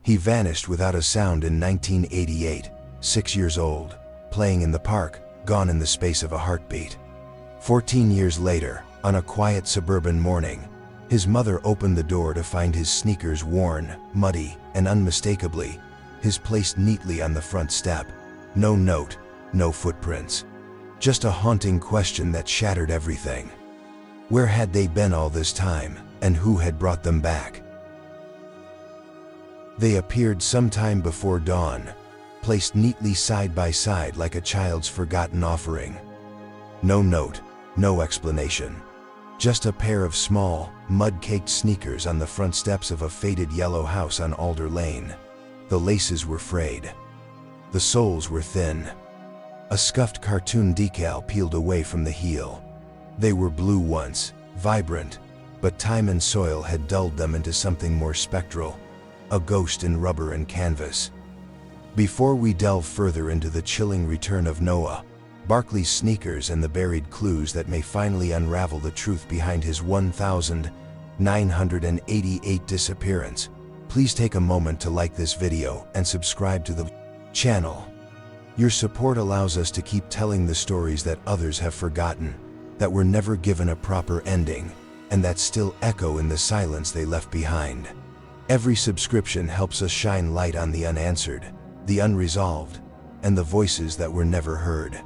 He vanished without a sound in 1988, 6 years old, playing in the park, gone in the space of a heartbeat. 14 years later, on a quiet suburban morning, his mother opened the door to find his sneakers worn, muddy, and unmistakably, his placed neatly on the front step. No note, no footprints. Just a haunting question that shattered everything. Where had they been all this time, and who had brought them back? They appeared sometime before dawn, placed neatly side by side like a child's forgotten offering. No note, no explanation. Just a pair of small, mud-caked sneakers on the front steps of a faded yellow house on Alder Lane. The laces were frayed. The soles were thin. A scuffed cartoon decal peeled away from the heel. They were blue once, vibrant, but time and soil had dulled them into something more spectral, a ghost in rubber and canvas. Before we delve further into the chilling return of Noah, Barkley's sneakers and the buried clues that may finally unravel the truth behind his 1,988 disappearance, please take a moment to like this video and subscribe to the channel. Your support allows us to keep telling the stories that others have forgotten, that were never given a proper ending, and that still echo in the silence they left behind. Every subscription helps us shine light on the unanswered, the unresolved, and the voices that were never heard.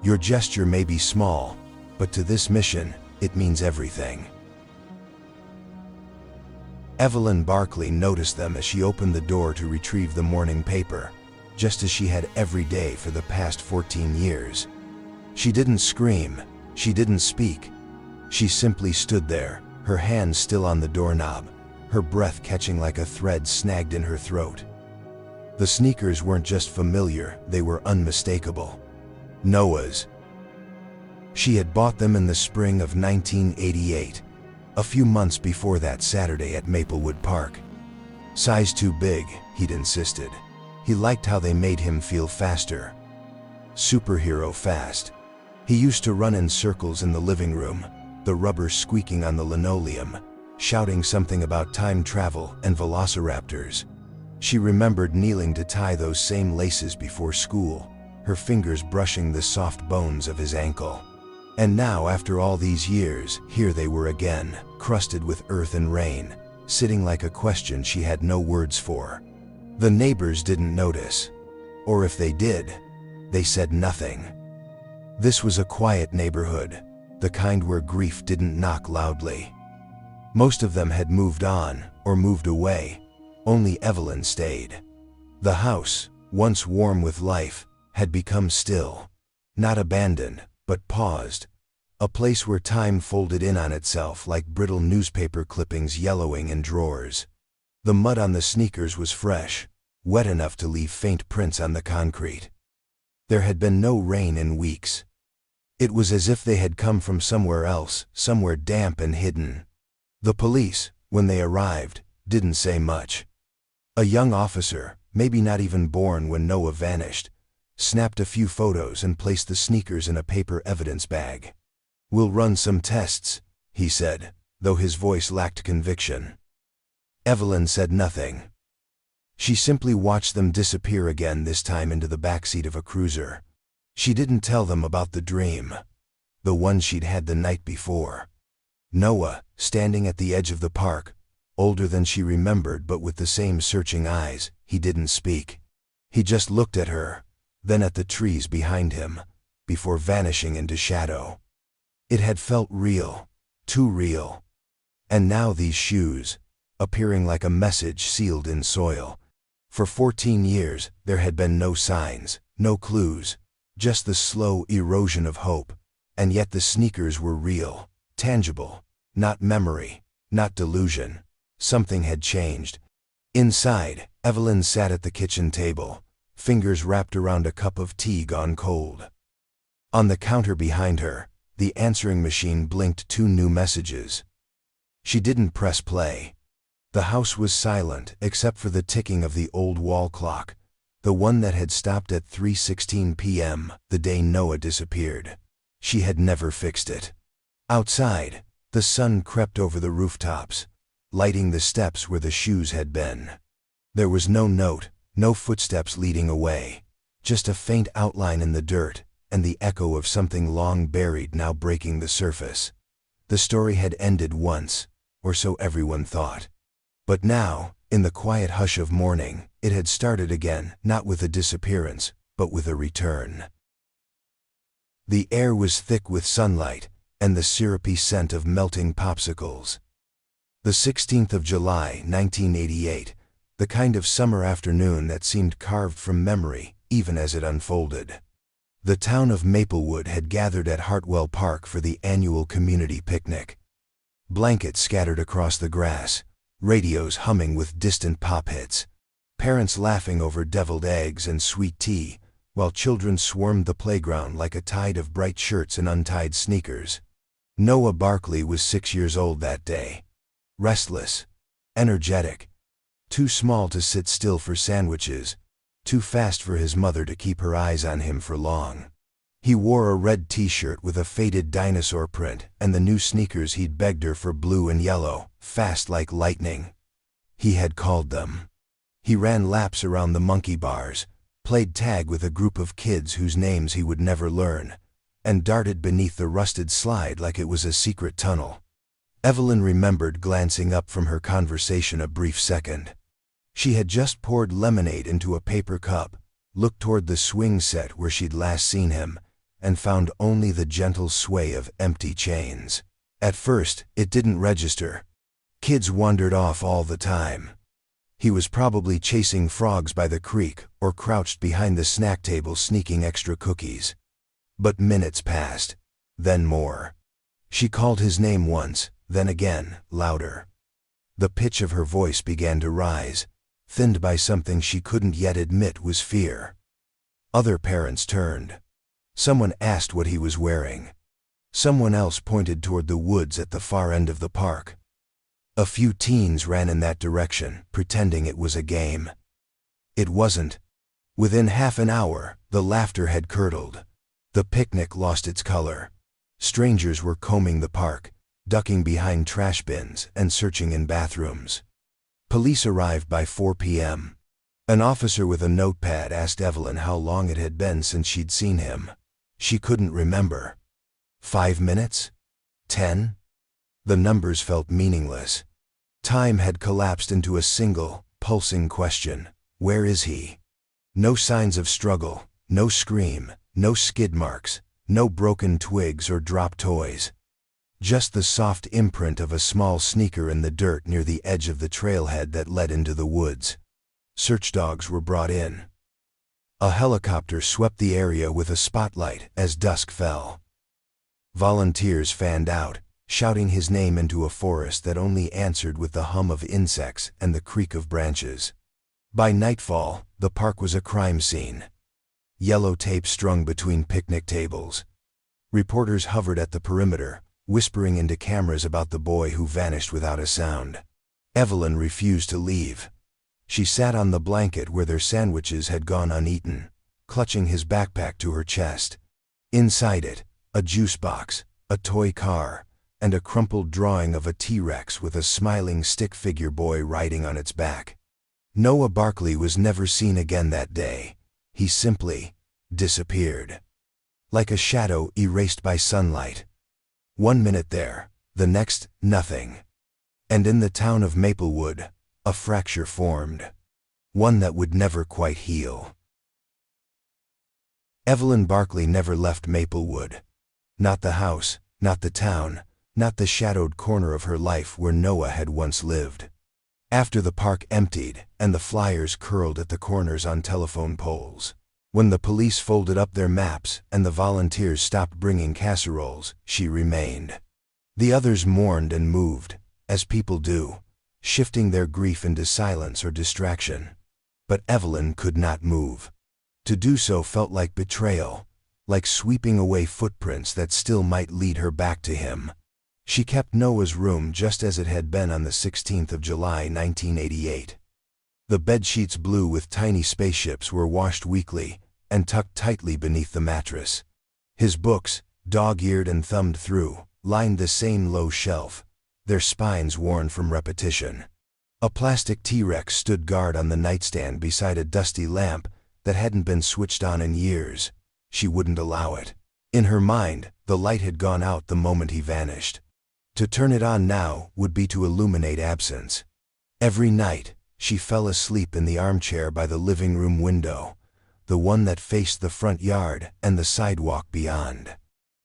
Your gesture may be small, but to this mission, it means everything. Evelyn Barkley noticed them as she opened the door to retrieve the morning paper, just as she had every day for the past 14 years. She didn't scream, she didn't speak. She simply stood there, her hand still on the doorknob, her breath catching like a thread snagged in her throat. The sneakers weren't just familiar, they were unmistakable. Noah's. She had bought them in the spring of 1988, a few months before that Saturday at Maplewood Park. Size too big, he'd insisted. He liked how they made him feel faster. Superhero fast. He used to run in circles in the living room, the rubber squeaking on the linoleum, shouting something about time travel and velociraptors. She remembered kneeling to tie those same laces before school, her fingers brushing the soft bones of his ankle. And now, after all these years, here they were again, crusted with earth and rain, sitting like a question she had no words for. The neighbors didn't notice. Or if they did, they said nothing. This was a quiet neighborhood, the kind where grief didn't knock loudly. Most of them had moved on, or moved away. Only Evelyn stayed. The house, once warm with life, had become still. Not abandoned, but paused. A place where time folded in on itself like brittle newspaper clippings yellowing in drawers. The mud on the sneakers was fresh, wet enough to leave faint prints on the concrete. There had been no rain in weeks. It was as if they had come from somewhere else, somewhere damp and hidden. The police, when they arrived, didn't say much. A young officer, maybe not even born when Noah vanished, snapped a few photos and placed the sneakers in a paper evidence bag. "We'll run some tests," he said, though his voice lacked conviction. Evelyn said nothing. She simply watched them disappear again, this time into the backseat of a cruiser. She didn't tell them about the dream, the one she'd had the night before. Noah, standing at the edge of the park, older than she remembered but with the same searching eyes, he didn't speak. He just looked at her, then at the trees behind him, before vanishing into shadow. It had felt real, too real. And now these shoes, appearing like a message sealed in soil. For 14 years, there had been no signs, no clues, just the slow erosion of hope. And yet the sneakers were real, tangible, not memory, not delusion. Something had changed. Inside, Evelyn sat at the kitchen table, fingers wrapped around a cup of tea gone cold. On the counter behind her, the answering machine blinked 2 new messages. She didn't press play. The house was silent except for the ticking of the old wall clock, the one that had stopped at 3:16 p.m. the day Noah disappeared. She had never fixed it. Outside, the sun crept over the rooftops, lighting the steps where the shoes had been. There was no note, no footsteps leading away, just a faint outline in the dirt, and the echo of something long buried now breaking the surface. The story had ended once, or so everyone thought. But now, in the quiet hush of morning, it had started again, not with a disappearance, but with a return. The air was thick with sunlight, and the syrupy scent of melting popsicles. The 16th of July, 1988, the kind of summer afternoon that seemed carved from memory, even as it unfolded. The town of Maplewood had gathered at Hartwell Park for the annual community picnic. Blankets scattered across the grass, radios humming with distant pop hits, parents laughing over deviled eggs and sweet tea, while children swarmed the playground like a tide of bright shirts and untied sneakers. Noah Barkley was 6 years old that day. Restless, energetic, too small to sit still for sandwiches, too fast for his mother to keep her eyes on him for long. He wore a red t-shirt with a faded dinosaur print and the new sneakers he'd begged her for, blue and yellow, fast like lightning. He had called them. He ran laps around the monkey bars, played tag with a group of kids whose names he would never learn, and darted beneath the rusted slide like it was a secret tunnel. Evelyn remembered glancing up from her conversation a brief second. She had just poured lemonade into a paper cup, looked toward the swing set where she'd last seen him, and found only the gentle sway of empty chains. At first, it didn't register. Kids wandered off all the time. He was probably chasing frogs by the creek or crouched behind the snack table sneaking extra cookies. But minutes passed, then more. She called his name once, then again, louder. The pitch of her voice began to rise, thinned by something she couldn't yet admit was fear. Other parents turned. Someone asked what he was wearing. Someone else pointed toward the woods at the far end of the park. A few teens ran in that direction, pretending it was a game. It wasn't. Within half an hour, the laughter had curdled. The picnic lost its color. Strangers were combing the park, ducking behind trash bins and searching in bathrooms. Police arrived by 4 p.m. An officer with a notepad asked Evelyn how long it had been since she'd seen him. She couldn't remember. 5 minutes? 10? The numbers felt meaningless. Time had collapsed into a single, pulsing question. Where is he? No signs of struggle, no scream, no skid marks, no broken twigs or dropped toys. Just the soft imprint of a small sneaker in the dirt near the edge of the trailhead that led into the woods. Search dogs were brought in. A helicopter swept the area with a spotlight as dusk fell. Volunteers fanned out, shouting his name into a forest that only answered with the hum of insects and the creak of branches. By nightfall, the park was a crime scene. Yellow tape strung between picnic tables. Reporters hovered at the perimeter, whispering into cameras about the boy who vanished without a sound. Evelyn refused to leave. She sat on the blanket where their sandwiches had gone uneaten, clutching his backpack to her chest. Inside it, a juice box, a toy car, and a crumpled drawing of a T-Rex with a smiling stick figure boy riding on its back. Noah Barkley was never seen again that day. He simply disappeared. Like a shadow erased by sunlight. 1 minute there, the next, nothing. And in the town of Maplewood, a fracture formed. One that would never quite heal. Evelyn Barkley never left Maplewood. Not the house, not the town, not the shadowed corner of her life where Noah had once lived. After the park emptied and the flyers curled at the corners on telephone poles, when the police folded up their maps and the volunteers stopped bringing casseroles, she remained. The others mourned and moved, as people do, shifting their grief into silence or distraction. But Evelyn could not move. To do so felt like betrayal, like sweeping away footprints that still might lead her back to him. She kept Noah's room just as it had been on the 16th of July, 1988. The bedsheets blue with tiny spaceships were washed weekly and tucked tightly beneath the mattress. His books, dog-eared and thumbed through, lined the same low shelf, their spines worn from repetition. A plastic T-Rex stood guard on the nightstand beside a dusty lamp that hadn't been switched on in years. She wouldn't allow it. In her mind, the light had gone out the moment he vanished. To turn it on now would be to illuminate absence. Every night, she fell asleep in the armchair by the living room window, the one that faced the front yard and the sidewalk beyond.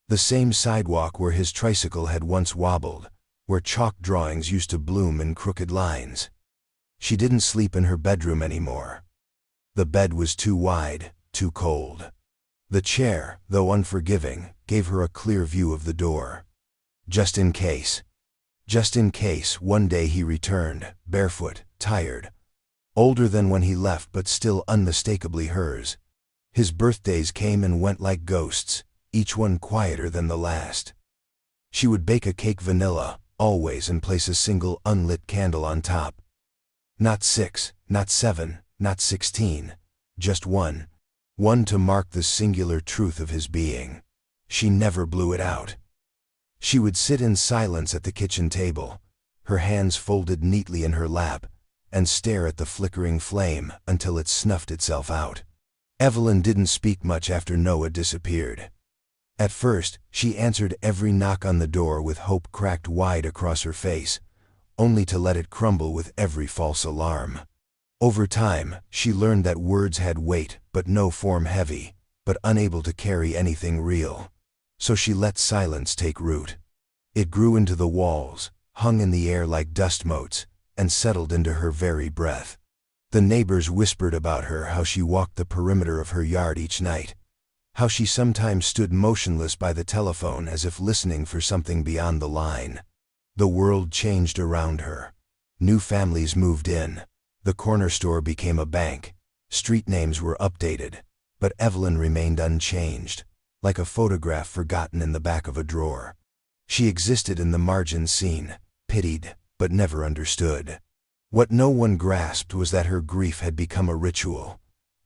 The same sidewalk where his tricycle had once wobbled, where chalk drawings used to bloom in crooked lines. She didn't sleep in her bedroom anymore. The bed was too wide, too cold. The chair, though unforgiving, gave her a clear view of the door. Just in case. Just in case one day he returned, barefoot, tired. Older than when he left but still unmistakably hers. His birthdays came and went like ghosts, each one quieter than the last. She would bake a cake vanilla, always, and place a single unlit candle on top. Not 6, not 7, not 16, just one. One to mark the singular truth of his being. She never blew it out. She would sit in silence at the kitchen table, her hands folded neatly in her lap, and stare at the flickering flame until it snuffed itself out. Evelyn didn't speak much after Noah disappeared. At first, she answered every knock on the door with hope cracked wide across her face, only to let it crumble with every false alarm. Over time, she learned that words had weight but no form, heavy, but unable to carry anything real. So she let silence take root. It grew into the walls, hung in the air like dust motes, and settled into her very breath. The neighbors whispered about her, how she walked the perimeter of her yard each night, how she sometimes stood motionless by the telephone as if listening for something beyond the line. The world changed around her. New families moved in. The corner store became a bank. Street names were updated, but Evelyn remained unchanged, like a photograph forgotten in the back of a drawer. She existed in the margins, seen, pitied, but never understood. What no one grasped was that her grief had become a ritual,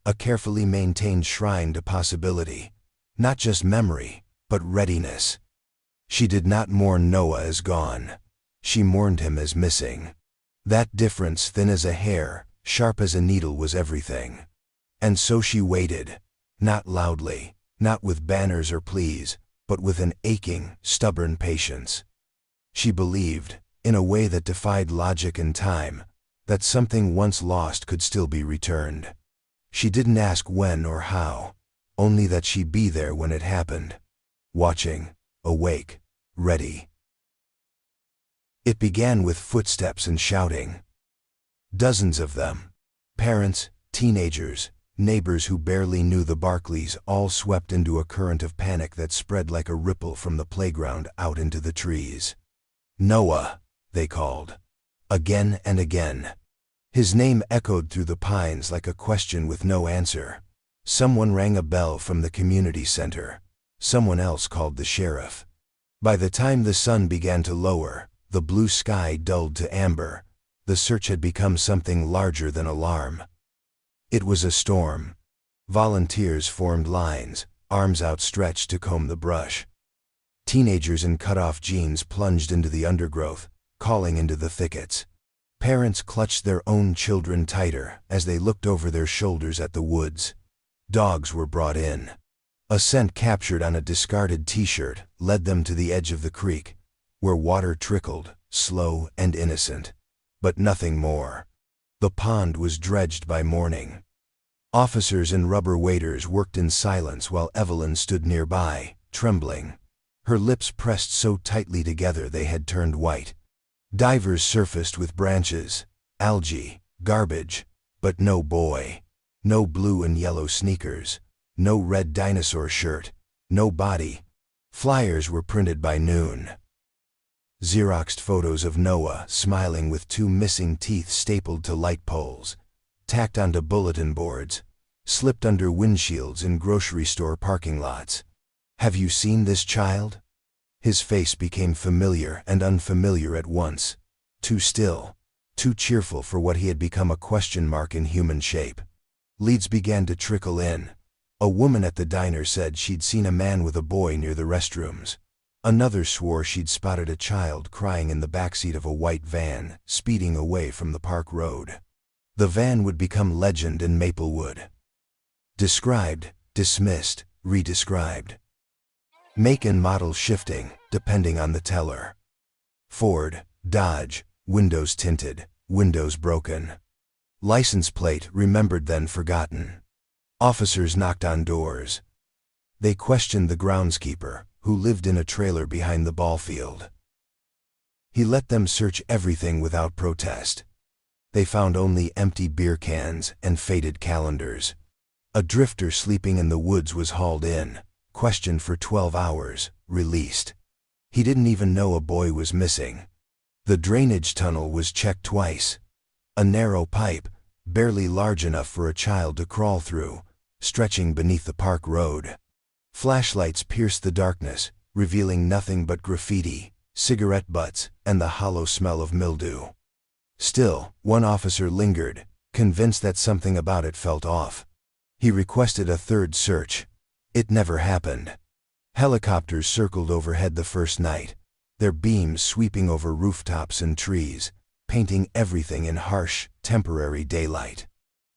a carefully maintained shrine to possibility, not just memory, but readiness. She did not mourn Noah as gone. She mourned him as missing. That difference, thin as a hair, sharp as a needle, was everything. And so she waited, not loudly, not with banners or pleas, but with an aching, stubborn patience. She believed, in a way that defied logic and time, that something once lost could still be returned. She didn't ask when or how, only that she'd be there when it happened, watching, awake, ready. It began with footsteps and shouting. Dozens of them. Parents, teenagers, neighbors who barely knew the Barkleys, all swept into a current of panic that spread like a ripple from the playground out into the trees. Noah, they called. Again and again. His name echoed through the pines like a question with no answer. Someone rang a bell from the community center. Someone else called the sheriff. By the time the sun began to lower, the blue sky dulled to amber. The search had become something larger than alarm. It was a storm. Volunteers formed lines, arms outstretched to comb the brush. Teenagers in cut-off jeans plunged into the undergrowth, calling into the thickets. Parents clutched their own children tighter as they looked over their shoulders at the woods. Dogs were brought in. A scent captured on a discarded t-shirt led them to the edge of the creek, where water trickled, slow and innocent. But nothing more. The pond was dredged by morning. Officers and rubber waiters worked in silence while Evelyn stood nearby, trembling. Her lips pressed so tightly together they had turned white. Divers surfaced with branches, algae, garbage, but no boy. No blue and yellow sneakers, no red dinosaur shirt, no body. Flyers were printed by noon. Xeroxed photos of Noah smiling with 2 missing teeth stapled to light poles, tacked onto bulletin boards, slipped under windshields in grocery store parking lots. Have you seen this child? His face became familiar and unfamiliar at once, too still, too cheerful for what he had become, a question mark in human shape. Leads began to trickle in. A woman at the diner said she'd seen a man with a boy near the restrooms. Another swore she'd spotted a child crying in the backseat of a white van, speeding away from the park road. The van would become legend in Maplewood. Described, dismissed, re-described. Make and model shifting, depending on the teller. Ford, Dodge, windows tinted, windows broken. License plate remembered then forgotten. Officers knocked on doors. They questioned the groundskeeper, who lived in a trailer behind the ball field. He let them search everything without protest. They found only empty beer cans and faded calendars. A drifter sleeping in the woods was hauled in, questioned for 12 hours, released. He didn't even know a boy was missing. The drainage tunnel was checked twice. A narrow pipe, barely large enough for a child to crawl through, stretching beneath the park road. Flashlights pierced the darkness, revealing nothing but graffiti, cigarette butts, and the hollow smell of mildew. Still, one officer lingered, convinced that something about it felt off. He requested a third search. It never happened. Helicopters circled overhead the first night, their beams sweeping over rooftops and trees, painting everything in harsh, temporary daylight.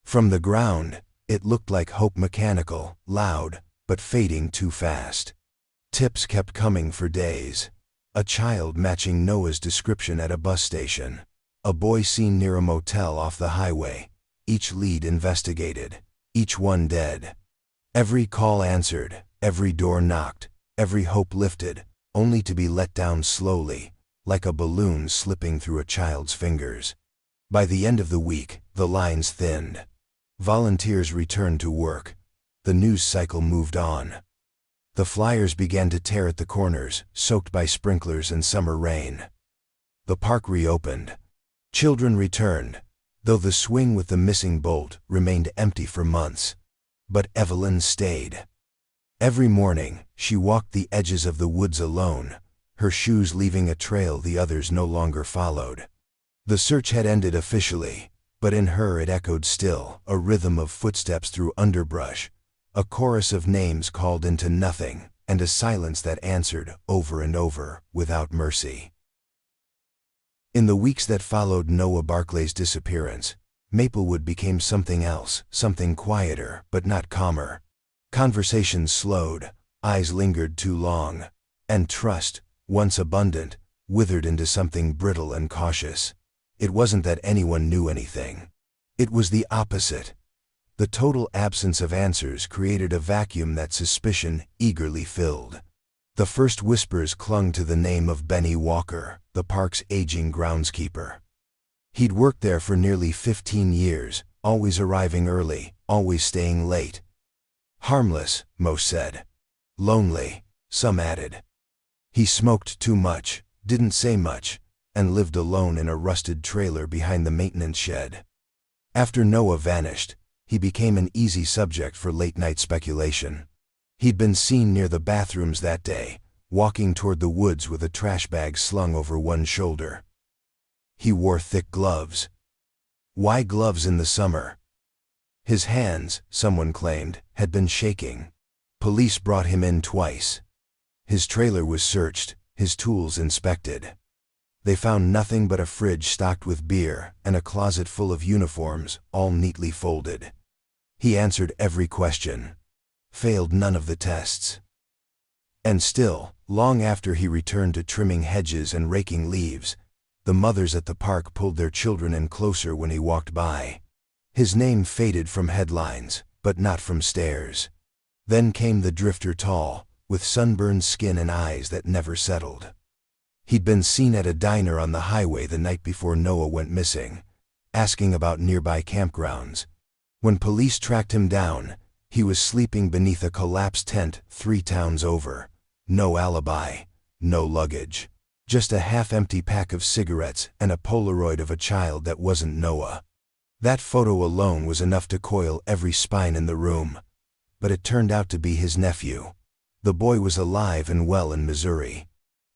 From the ground, it looked like hope, mechanical, loud, but fading too fast. Tips kept coming for days. A child matching Noah's description at a bus station. A boy seen near a motel off the highway. Each lead investigated. Each one dead. Every call answered, every door knocked, every hope lifted, only to be let down slowly, like a balloon slipping through a child's fingers. By the end of the week, the lines thinned. Volunteers returned to work. The news cycle moved on. The flyers began to tear at the corners, soaked by sprinklers and summer rain. The park reopened. Children returned, though the swing with the missing bolt remained empty for months. But Evelyn stayed. Every morning, she walked the edges of the woods alone, her shoes leaving a trail the others no longer followed. The search had ended officially, but in her it echoed still, a rhythm of footsteps through underbrush, a chorus of names called into nothing, and a silence that answered over and over, without mercy. In the weeks that followed Noah Barclay's disappearance, Maplewood became something else, something quieter, but not calmer. Conversations slowed, eyes lingered too long, and trust, once abundant, withered into something brittle and cautious. It wasn't that anyone knew anything. It was the opposite. The total absence of answers created a vacuum that suspicion eagerly filled. The first whispers clung to the name of Benny Walker, the park's aging groundskeeper. He'd worked there for nearly 15 years, always arriving early, always staying late. Harmless, most said. Lonely, some added. He smoked too much, didn't say much, and lived alone in a rusted trailer behind the maintenance shed. After Noah vanished, he became an easy subject for late-night speculation. He'd been seen near the bathrooms that day, walking toward the woods with a trash bag slung over one shoulder. He wore thick gloves. Why gloves in the summer? His hands, someone claimed, had been shaking. Police brought him in twice. His trailer was searched, his tools inspected. They found nothing but a fridge stocked with beer and a closet full of uniforms, all neatly folded. He answered every question. Failed none of the tests. And still, long after he returned to trimming hedges and raking leaves, the mothers at the park pulled their children in closer when he walked by. His name faded from headlines, but not from stares. Then came the drifter, tall, with sunburned skin and eyes that never settled. He'd been seen at a diner on the highway the night before Noah went missing, asking about nearby campgrounds. When police tracked him down, he was sleeping beneath a collapsed tent 3 towns over. No alibi, no luggage. Just a half-empty pack of cigarettes and a Polaroid of a child that wasn't Noah. That photo alone was enough to coil every spine in the room. But it turned out to be his nephew. The boy was alive and well in Missouri.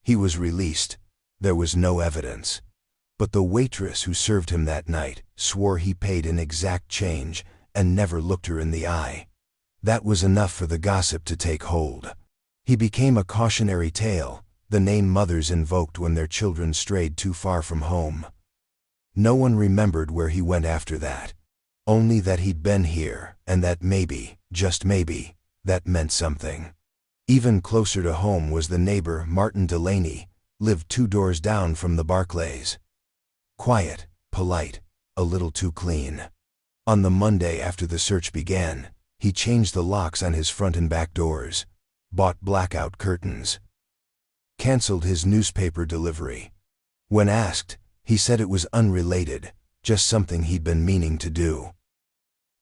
He was released. There was no evidence. But the waitress who served him that night swore he paid in exact change and never looked her in the eye. That was enough for the gossip to take hold. He became a cautionary tale, the name mothers invoked when their children strayed too far from home. No one remembered where he went after that. Only that he'd been here, and that maybe, just maybe, that meant something. Even closer to home was the neighbor Martin Delaney, lived 2 doors down from the Barclays. Quiet, polite, a little too clean. On the Monday after the search began, he changed the locks on his front and back doors, bought blackout curtains, canceled his newspaper delivery. When asked, he said it was unrelated, just something he'd been meaning to do.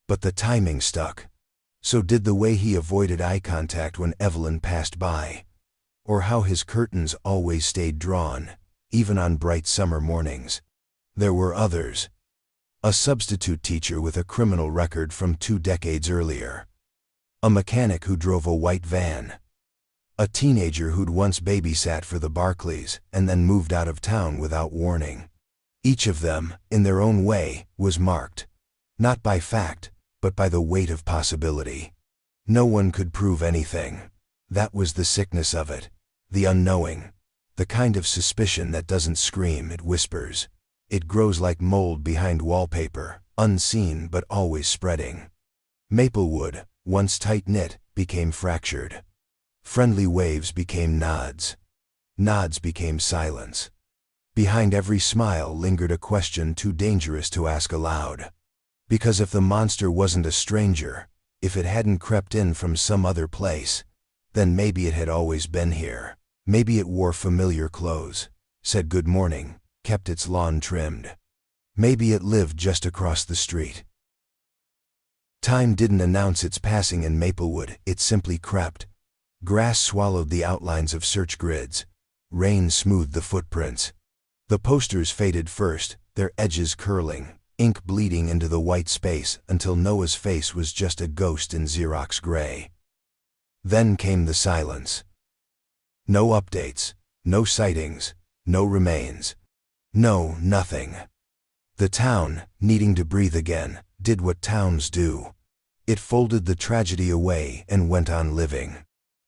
But the timing stuck. So did the way he avoided eye contact when Evelyn passed by, or how his curtains always stayed drawn, even on bright summer mornings. There were others. A substitute teacher with a criminal record from 2 decades earlier. A mechanic who drove a white van. A teenager who'd once babysat for the Barclays and then moved out of town without warning. Each of them, in their own way, was marked, not by fact, but by the weight of possibility. No one could prove anything. That was the sickness of it, the unknowing, the kind of suspicion that doesn't scream, it whispers. It grows like mold behind wallpaper, unseen but always spreading. Maplewood, once tight-knit, became fractured. Friendly waves became nods. Nods became silence. Behind every smile lingered a question too dangerous to ask aloud. Because if the monster wasn't a stranger, if it hadn't crept in from some other place, then maybe it had always been here. Maybe it wore familiar clothes, said good morning, kept its lawn trimmed. Maybe it lived just across the street. Time didn't announce its passing in Maplewood, it simply crept. Grass swallowed the outlines of search grids. Rain smoothed the footprints. The posters faded first, their edges curling, ink bleeding into the white space until Noah's face was just a ghost in Xerox gray. Then came the silence. No updates, no sightings, no remains. No, nothing. The town, needing to breathe again, did what towns do. It folded the tragedy away and went on living.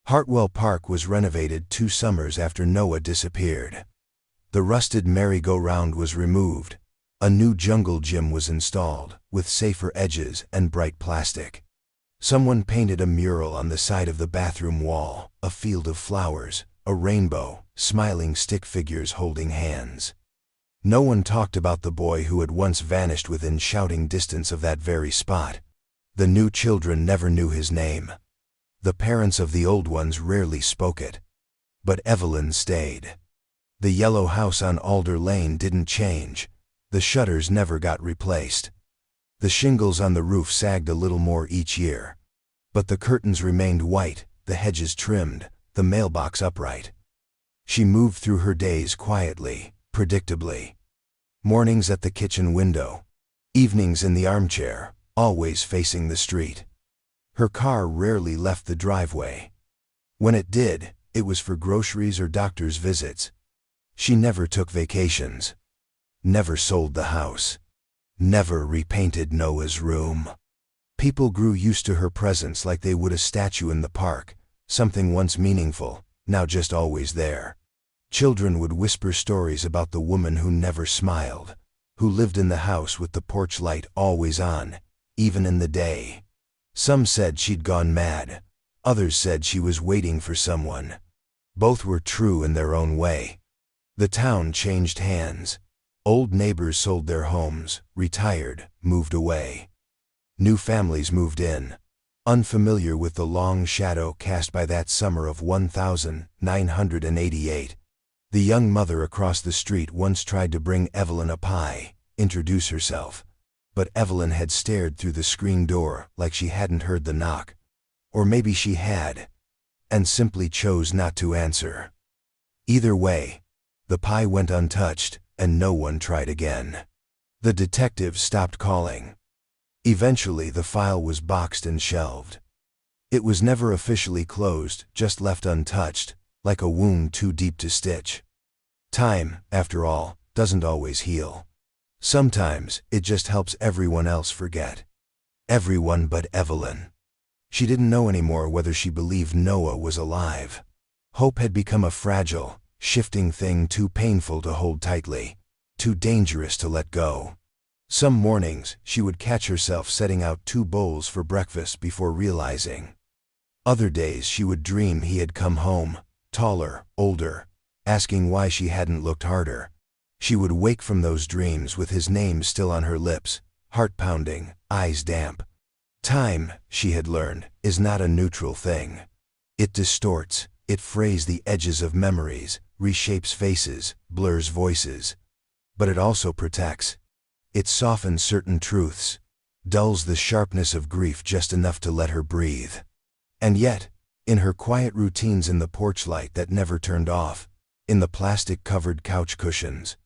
Hartwell Park was renovated 2 summers after Noah disappeared. The rusted merry-go-round was removed. A new jungle gym was installed, with safer edges and bright plastic. Someone painted a mural on the side of the bathroom wall, a field of flowers, a rainbow, smiling stick figures holding hands. No one talked about the boy who had once vanished within shouting distance of that very spot. The new children never knew his name. The parents of the old ones rarely spoke it. But Evelyn stayed. The yellow house on Alder Lane didn't change. The shutters never got replaced. The shingles on the roof sagged a little more each year. But the curtains remained white, the hedges trimmed, the mailbox upright. She moved through her days quietly, predictably. Mornings at the kitchen window. Evenings in the armchair, always facing the street. Her car rarely left the driveway. When it did, it was for groceries or doctor's visits. She never took vacations. Never sold the house. Never repainted Noah's room. People grew used to her presence like they would a statue in the park, something once meaningful, now just always there. Children would whisper stories about the woman who never smiled, who lived in the house with the porch light always on, even in the day. Some said she'd gone mad. Others said she was waiting for someone. Both were true in their own way. The town changed hands. Old neighbors sold their homes, retired, moved away. New families moved in, unfamiliar with the long shadow cast by that summer of 1988. The young mother across the street once tried to bring Evelyn a pie, introduce herself. But Evelyn had stared through the screen door like she hadn't heard the knock. Or maybe she had, and simply chose not to answer. Either way, the pie went untouched, and no one tried again. The detective stopped calling. Eventually the file was boxed and shelved. It was never officially closed, just left untouched, like a wound too deep to stitch. Time, after all, doesn't always heal. Sometimes it just helps everyone else forget. Everyone but Evelyn. She didn't know anymore whether she believed Noah was alive. Hope had become a fragile, shifting thing too painful to hold tightly, too dangerous to let go. Some mornings, she would catch herself setting out 2 bowls for breakfast before realizing. Other days she would dream he had come home, taller, older, asking why she hadn't looked harder. She would wake from those dreams with his name still on her lips, heart pounding, eyes damp. Time, she had learned, is not a neutral thing. It distorts, it frays the edges of memories, reshapes faces, blurs voices. But it also protects. It softens certain truths, dulls the sharpness of grief just enough to let her breathe. And yet, in her quiet routines, in the porch light that never turned off, in the plastic-covered couch cushions,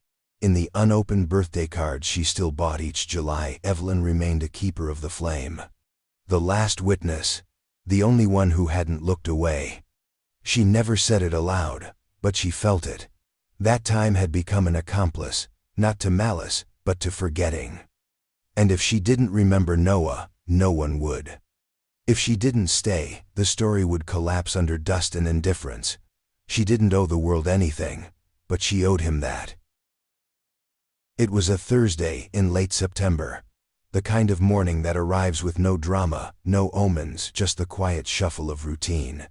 in the unopened birthday cards she still bought each July, Evelyn remained a keeper of the flame. The last witness, the only one who hadn't looked away. She never said it aloud, but she felt it. That time had become an accomplice, not to malice, but to forgetting. And if she didn't remember Noah, no one would. If she didn't stay, the story would collapse under dust and indifference. She didn't owe the world anything, but she owed him that. It was a Thursday in late September, the kind of morning that arrives with no drama, no omens, just the quiet shuffle of routine.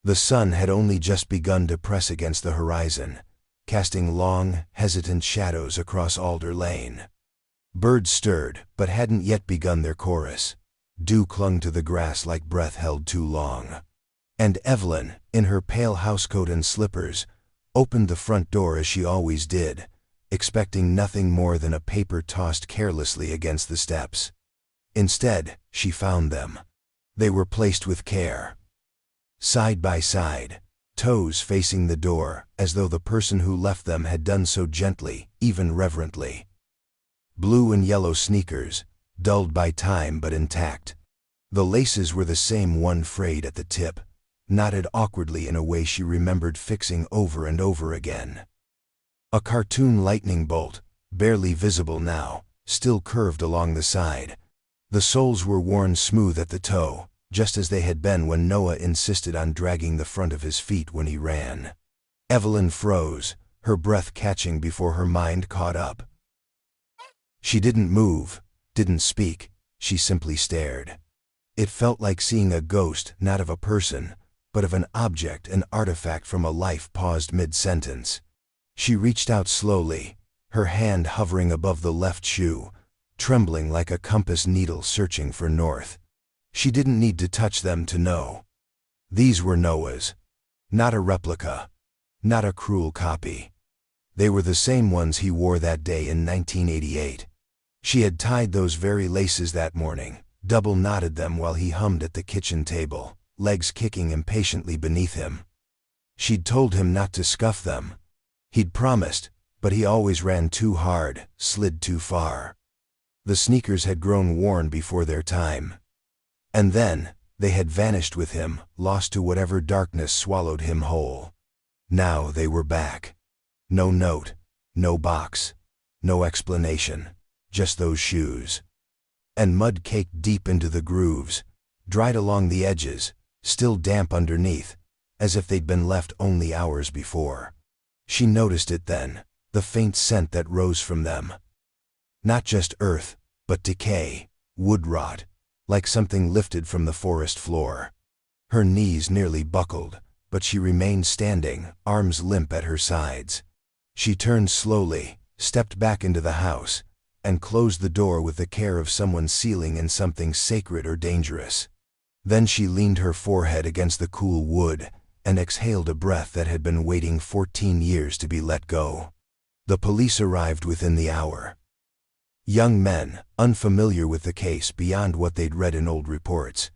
The sun had only just begun to press against the horizon, casting long, hesitant shadows across Alder Lane. Birds stirred, but hadn't yet begun their chorus. Dew clung to the grass like breath held too long. And Evelyn, in her pale housecoat and slippers, opened the front door as she always did, expecting nothing more than a paper tossed carelessly against the steps. Instead, she found them. They were placed with care. Side by side, toes facing the door, as though the person who left them had done so gently, even reverently. Blue and yellow sneakers, dulled by time but intact. The laces were the same, one frayed at the tip, knotted awkwardly in a way she remembered fixing over and over again. A cartoon lightning bolt, barely visible now, still curved along the side. The soles were worn smooth at the toe, just as they had been when Noah insisted on dragging the front of his feet when he ran. Evelyn froze, her breath catching before her mind caught up. She didn't move, didn't speak, she simply stared. It felt like seeing a ghost, not of a person, but of an object, an artifact from a life paused mid-sentence. She reached out slowly, her hand hovering above the left shoe, trembling like a compass needle searching for north. She didn't need to touch them to know. These were Noah's. Not a replica. Not a cruel copy. They were the same ones he wore that day in 1988. She had tied those very laces that morning, double-knotted them while he hummed at the kitchen table, legs kicking impatiently beneath him. She'd told him not to scuff them. He'd promised, but he always ran too hard, slid too far. The sneakers had grown worn before their time. And then, they had vanished with him, lost to whatever darkness swallowed him whole. Now they were back. No note, no box, no explanation, just those shoes. And mud caked deep into the grooves, dried along the edges, still damp underneath, as if they'd been left only hours before. She noticed it then, the faint scent that rose from them. Not just earth, but decay, wood rot, like something lifted from the forest floor. Her knees nearly buckled, but she remained standing, arms limp at her sides. She turned slowly, stepped back into the house, and closed the door with the care of someone sealing in something sacred or dangerous. Then she leaned her forehead against the cool wood, and exhaled a breath that had been waiting 14 years to be let go. The police arrived within the hour. Young men, unfamiliar with the case beyond what they'd read in old reports.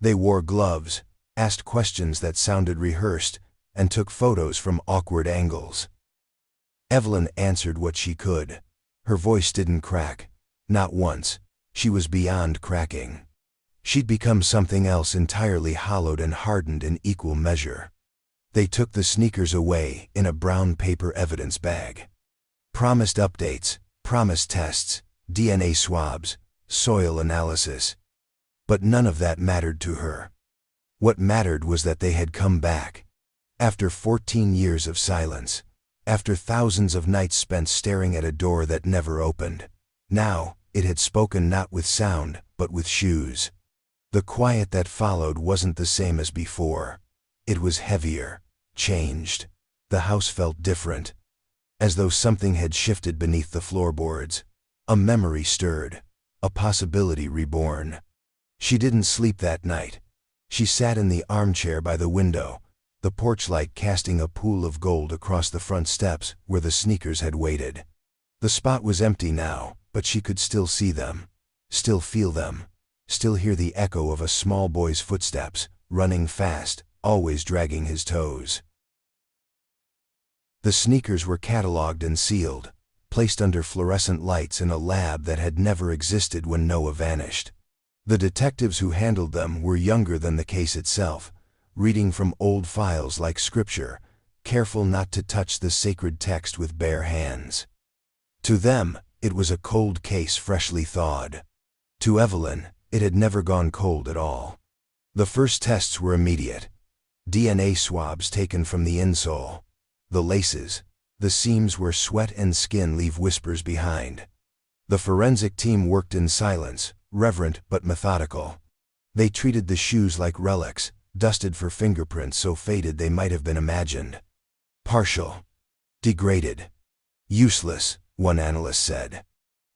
They wore gloves, asked questions that sounded rehearsed, and took photos from awkward angles. Evelyn answered what she could. Her voice didn't crack. Not once. She was beyond cracking. She'd become something else entirely, hollowed and hardened in equal measure. They took the sneakers away in a brown paper evidence bag. Promised updates, promised tests, DNA swabs, soil analysis. But none of that mattered to her. What mattered was that they had come back. After 14 years of silence, after thousands of nights spent staring at a door that never opened, now, it had spoken not with sound, but with shoes. The quiet that followed wasn't the same as before. It was heavier, changed. The house felt different, as though something had shifted beneath the floorboards. A memory stirred, a possibility reborn. She didn't sleep that night. She sat in the armchair by the window, the porch light casting a pool of gold across the front steps where the sneakers had waited. The spot was empty now, but she could still see them, still feel them, still hear the echo of a small boy's footsteps, running fast, always dragging his toes. The sneakers were catalogued and sealed, placed under fluorescent lights in a lab that had never existed when Noah vanished. The detectives who handled them were younger than the case itself, reading from old files like scripture, careful not to touch the sacred text with bare hands. To them, it was a cold case freshly thawed. To Evelyn, it had never gone cold at all. The first tests were immediate. DNA swabs taken from the insole, the laces, the seams where sweat and skin leave whispers behind. The forensic team worked in silence, reverent but methodical. They treated the shoes like relics, dusted for fingerprints so faded they might have been imagined. Partial. Degraded. Useless, one analyst said.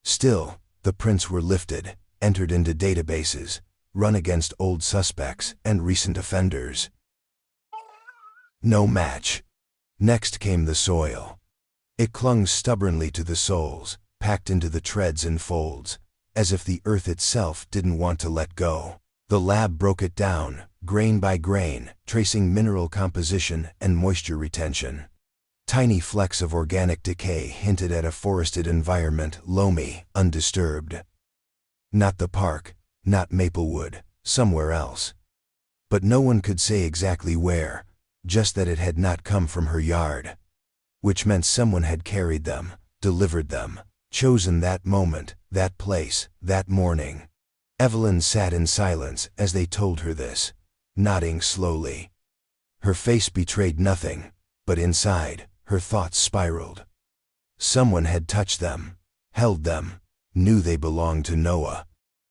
Still, the prints were lifted, entered into databases, run against old suspects and recent offenders. No match. Next came the soil. It clung stubbornly to the soles, packed into the treads and folds, as if the earth itself didn't want to let go. The lab broke it down, grain by grain, tracing mineral composition and moisture retention. Tiny flecks of organic decay hinted at a forested environment, loamy, undisturbed. Not the park, not Maplewood, somewhere else. But no one could say exactly where, just that it had not come from her yard. Which meant someone had carried them, delivered them, chosen that moment, that place, that morning. Evelyn sat in silence as they told her this, nodding slowly. Her face betrayed nothing, but inside, her thoughts spiraled. Someone had touched them, held them, knew they belonged to Noah.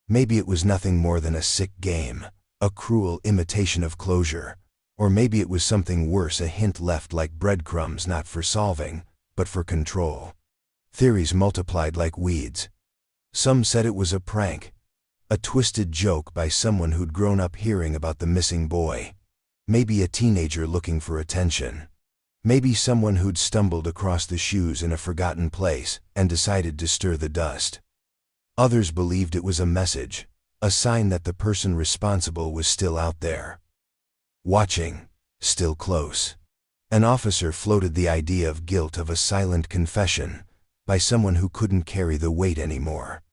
Maybe it was nothing more than a sick game, a cruel imitation of closure, or maybe it was something worse, a hint left like breadcrumbs not for solving, but for control. Theories multiplied like weeds. Some said it was a prank, a twisted joke by someone who'd grown up hearing about the missing boy. Maybe a teenager looking for attention. Maybe someone who'd stumbled across the shoes in a forgotten place and decided to stir the dust. Others believed it was a message, a sign that the person responsible was still out there. Watching, still close. An officer floated the idea of guilt, of a silent confession, by someone who couldn't carry the weight anymore.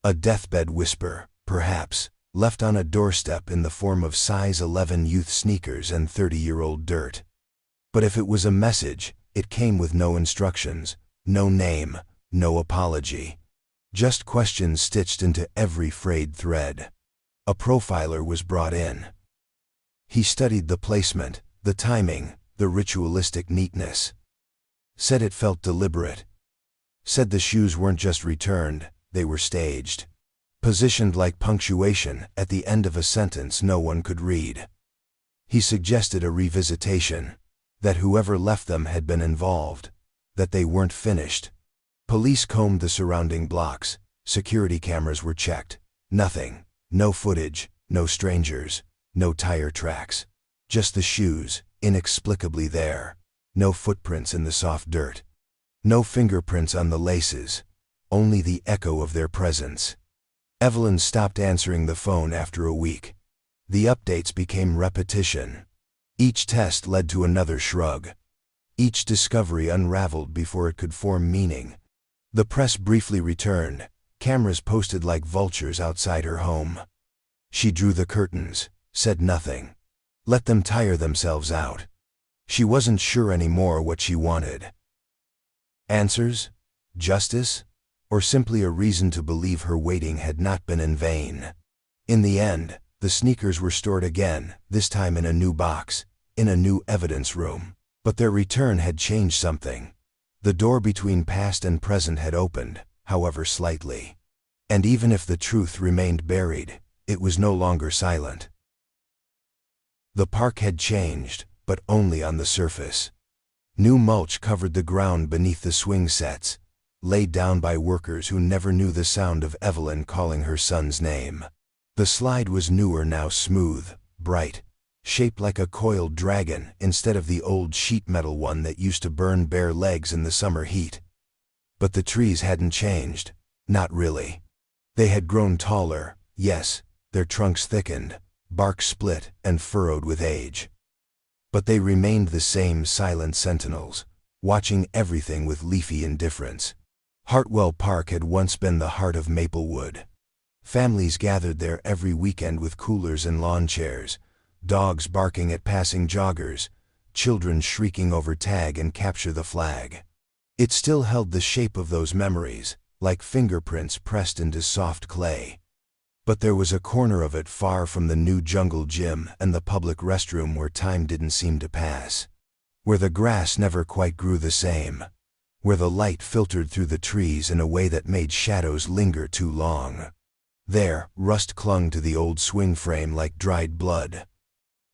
A deathbed whisper, perhaps, left on a doorstep in the form of size 11 youth sneakers and 30-year-old dirt. But if it was a message, it came with no instructions, no name, no apology. Just questions stitched into every frayed thread. A profiler was brought in. He studied the placement, the timing, the ritualistic neatness. Said it felt deliberate. Said the shoes weren't just returned, they were staged. Positioned like punctuation at the end of a sentence no one could read. He suggested a revisitation, that whoever left them had been involved, that they weren't finished. Police combed the surrounding blocks, security cameras were checked. Nothing, no footage, no strangers, no tire tracks. Just the shoes, inexplicably there. No footprints in the soft dirt. No fingerprints on the laces, only the echo of their presence. Evelyn stopped answering the phone after a week. The updates became repetition. Each test led to another shrug. Each discovery unraveled before it could form meaning. The press briefly returned, cameras posted like vultures outside her home. She drew the curtains, said nothing. Let them tire themselves out. She wasn't sure anymore what she wanted. Answers? Justice? Or simply a reason to believe her waiting had not been in vain? In the end, the sneakers were stored again, this time in a new box, in a new evidence room. But their return had changed something. The door between past and present had opened, however slightly. And even if the truth remained buried, it was no longer silent. The park had changed, but only on the surface. New mulch covered the ground beneath the swing sets, laid down by workers who never knew the sound of Evelyn calling her son's name. The slide was newer now, smooth, bright, shaped like a coiled dragon instead of the old sheet metal one that used to burn bare legs in the summer heat. But the trees hadn't changed, not really. They had grown taller, yes, their trunks thickened, bark split and furrowed with age. But they remained the same silent sentinels, watching everything with leafy indifference. Hartwell Park had once been the heart of Maplewood. Families gathered there every weekend with coolers and lawn chairs, dogs barking at passing joggers, children shrieking over tag and capture the flag. It still held the shape of those memories, like fingerprints pressed into soft clay. But there was a corner of it far from the new jungle gym and the public restroom where time didn't seem to pass. Where the grass never quite grew the same. Where the light filtered through the trees in a way that made shadows linger too long. There, rust clung to the old swing frame like dried blood.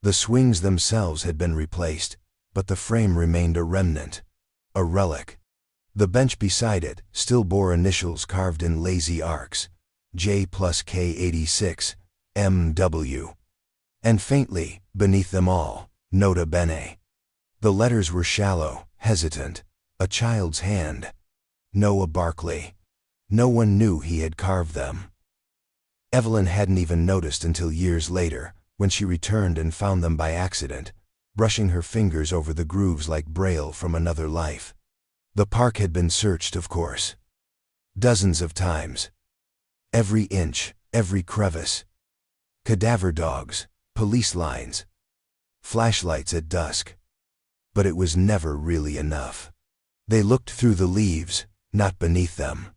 The swings themselves had been replaced, but the frame remained a remnant, a relic. The bench beside it still bore initials carved in lazy arcs, J+K86, M.W. And faintly, beneath them all, Nota Bene. The letters were shallow, hesitant, a child's hand. Noah Barkley. No one knew he had carved them. Evelyn hadn't even noticed until years later, when she returned and found them by accident, brushing her fingers over the grooves like braille from another life. The park had been searched, of course. Dozens of times. Every inch, every crevice. Cadaver dogs, police lines, flashlights at dusk. But it was never really enough. They looked through the leaves, not beneath them.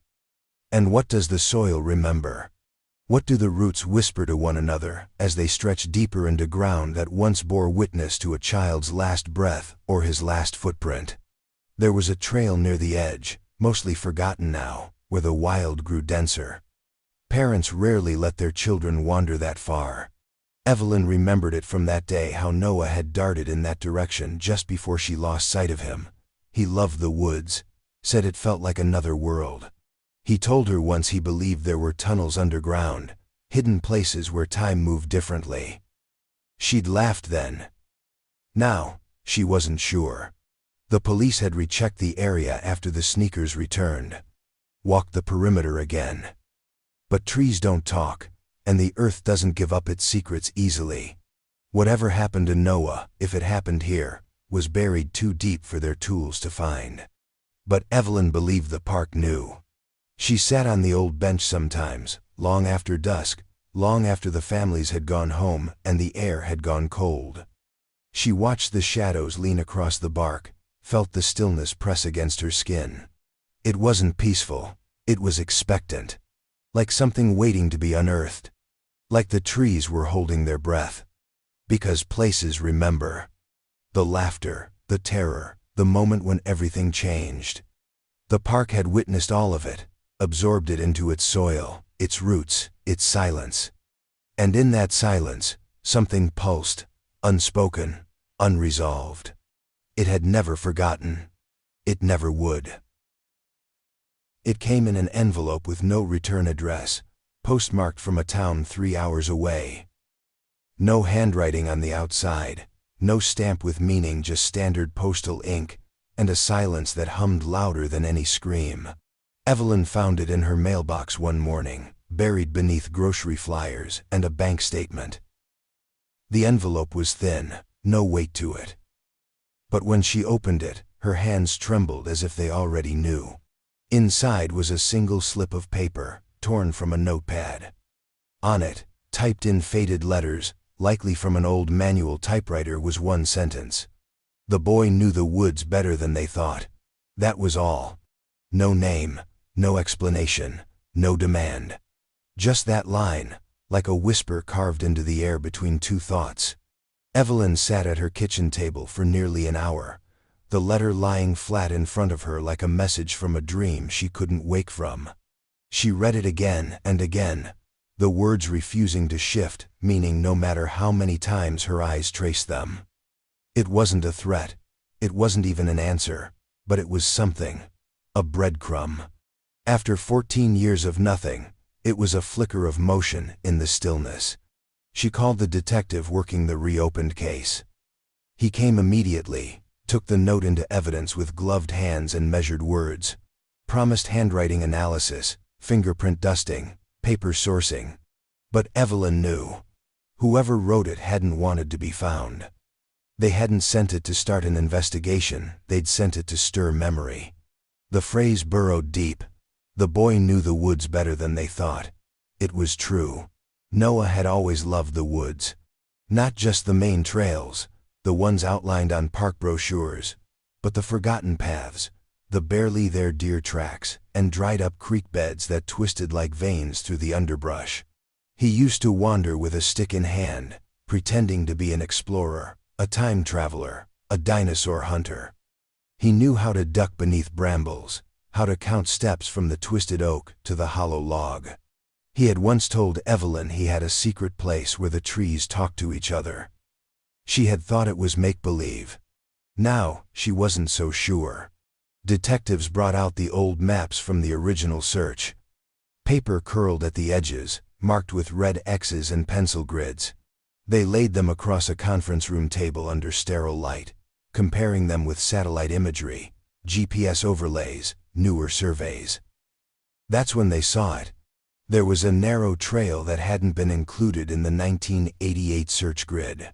And what does the soil remember? What do the roots whisper to one another as they stretch deeper into ground that once bore witness to a child's last breath or his last footprint? There was a trail near the edge, mostly forgotten now, where the wild grew denser. Parents rarely let their children wander that far. Evelyn remembered it from that day how Noah had darted in that direction just before she lost sight of him. He loved the woods, said it felt like another world. He told her once he believed there were tunnels underground, hidden places where time moved differently. She'd laughed then. Now, she wasn't sure. The police had rechecked the area after the sneakers returned. Walked the perimeter again. But trees don't talk, and the earth doesn't give up its secrets easily. Whatever happened to Noah, if it happened here, was buried too deep for their tools to find. But Evelyn believed the park knew. She sat on the old bench sometimes, long after dusk, long after the families had gone home and the air had gone cold. She watched the shadows lean across the bark, felt the stillness press against her skin. It wasn't peaceful, it was expectant. Like something waiting to be unearthed. Like the trees were holding their breath. Because places remember. The laughter, the terror, the moment when everything changed. The park had witnessed all of it, absorbed it into its soil, its roots, its silence. And in that silence, something pulsed, unspoken, unresolved. It had never forgotten. It never would. It came in an envelope with no return address, postmarked from a town 3 hours away. No handwriting on the outside, no stamp with meaning, just standard postal ink, and a silence that hummed louder than any scream. Evelyn found it in her mailbox one morning, buried beneath grocery flyers and a bank statement. The envelope was thin, no weight to it. But when she opened it, her hands trembled as if they already knew. Inside was a single slip of paper, torn from a notepad. On it, typed in faded letters, likely from an old manual typewriter, was one sentence. The boy knew the woods better than they thought. That was all. No name, no explanation, no demand. Just that line, like a whisper carved into the air between two thoughts. Evelyn sat at her kitchen table for nearly an hour, the letter lying flat in front of her like a message from a dream she couldn't wake from. She read it again and again, the words refusing to shift, meaning no matter how many times her eyes traced them. It wasn't a threat, it wasn't even an answer, but it was something, a breadcrumb. After 14 years of nothing, it was a flicker of motion in the stillness. She called the detective working the reopened case. He came immediately, took the note into evidence with gloved hands and measured words, promised handwriting analysis, fingerprint dusting, paper sourcing. But Evelyn knew. Whoever wrote it hadn't wanted to be found. They hadn't sent it to start an investigation, they'd sent it to stir memory. The phrase burrowed deep. The boy knew the woods better than they thought. It was true. Noah had always loved the woods. Not just the main trails, the ones outlined on park brochures, but the forgotten paths, the barely there deer tracks, and dried-up creek beds that twisted like veins through the underbrush. He used to wander with a stick in hand, pretending to be an explorer, a time traveler, a dinosaur hunter. He knew how to duck beneath brambles, how to count steps from the twisted oak to the hollow log. He had once told Evelyn he had a secret place where the trees talked to each other. She had thought it was make-believe. Now, she wasn't so sure. Detectives brought out the old maps from the original search. Paper curled at the edges, marked with red X's and pencil grids. They laid them across a conference room table under sterile light, comparing them with satellite imagery, GPS overlays, newer surveys. That's when they saw it. There was a narrow trail that hadn't been included in the 1988 search grid.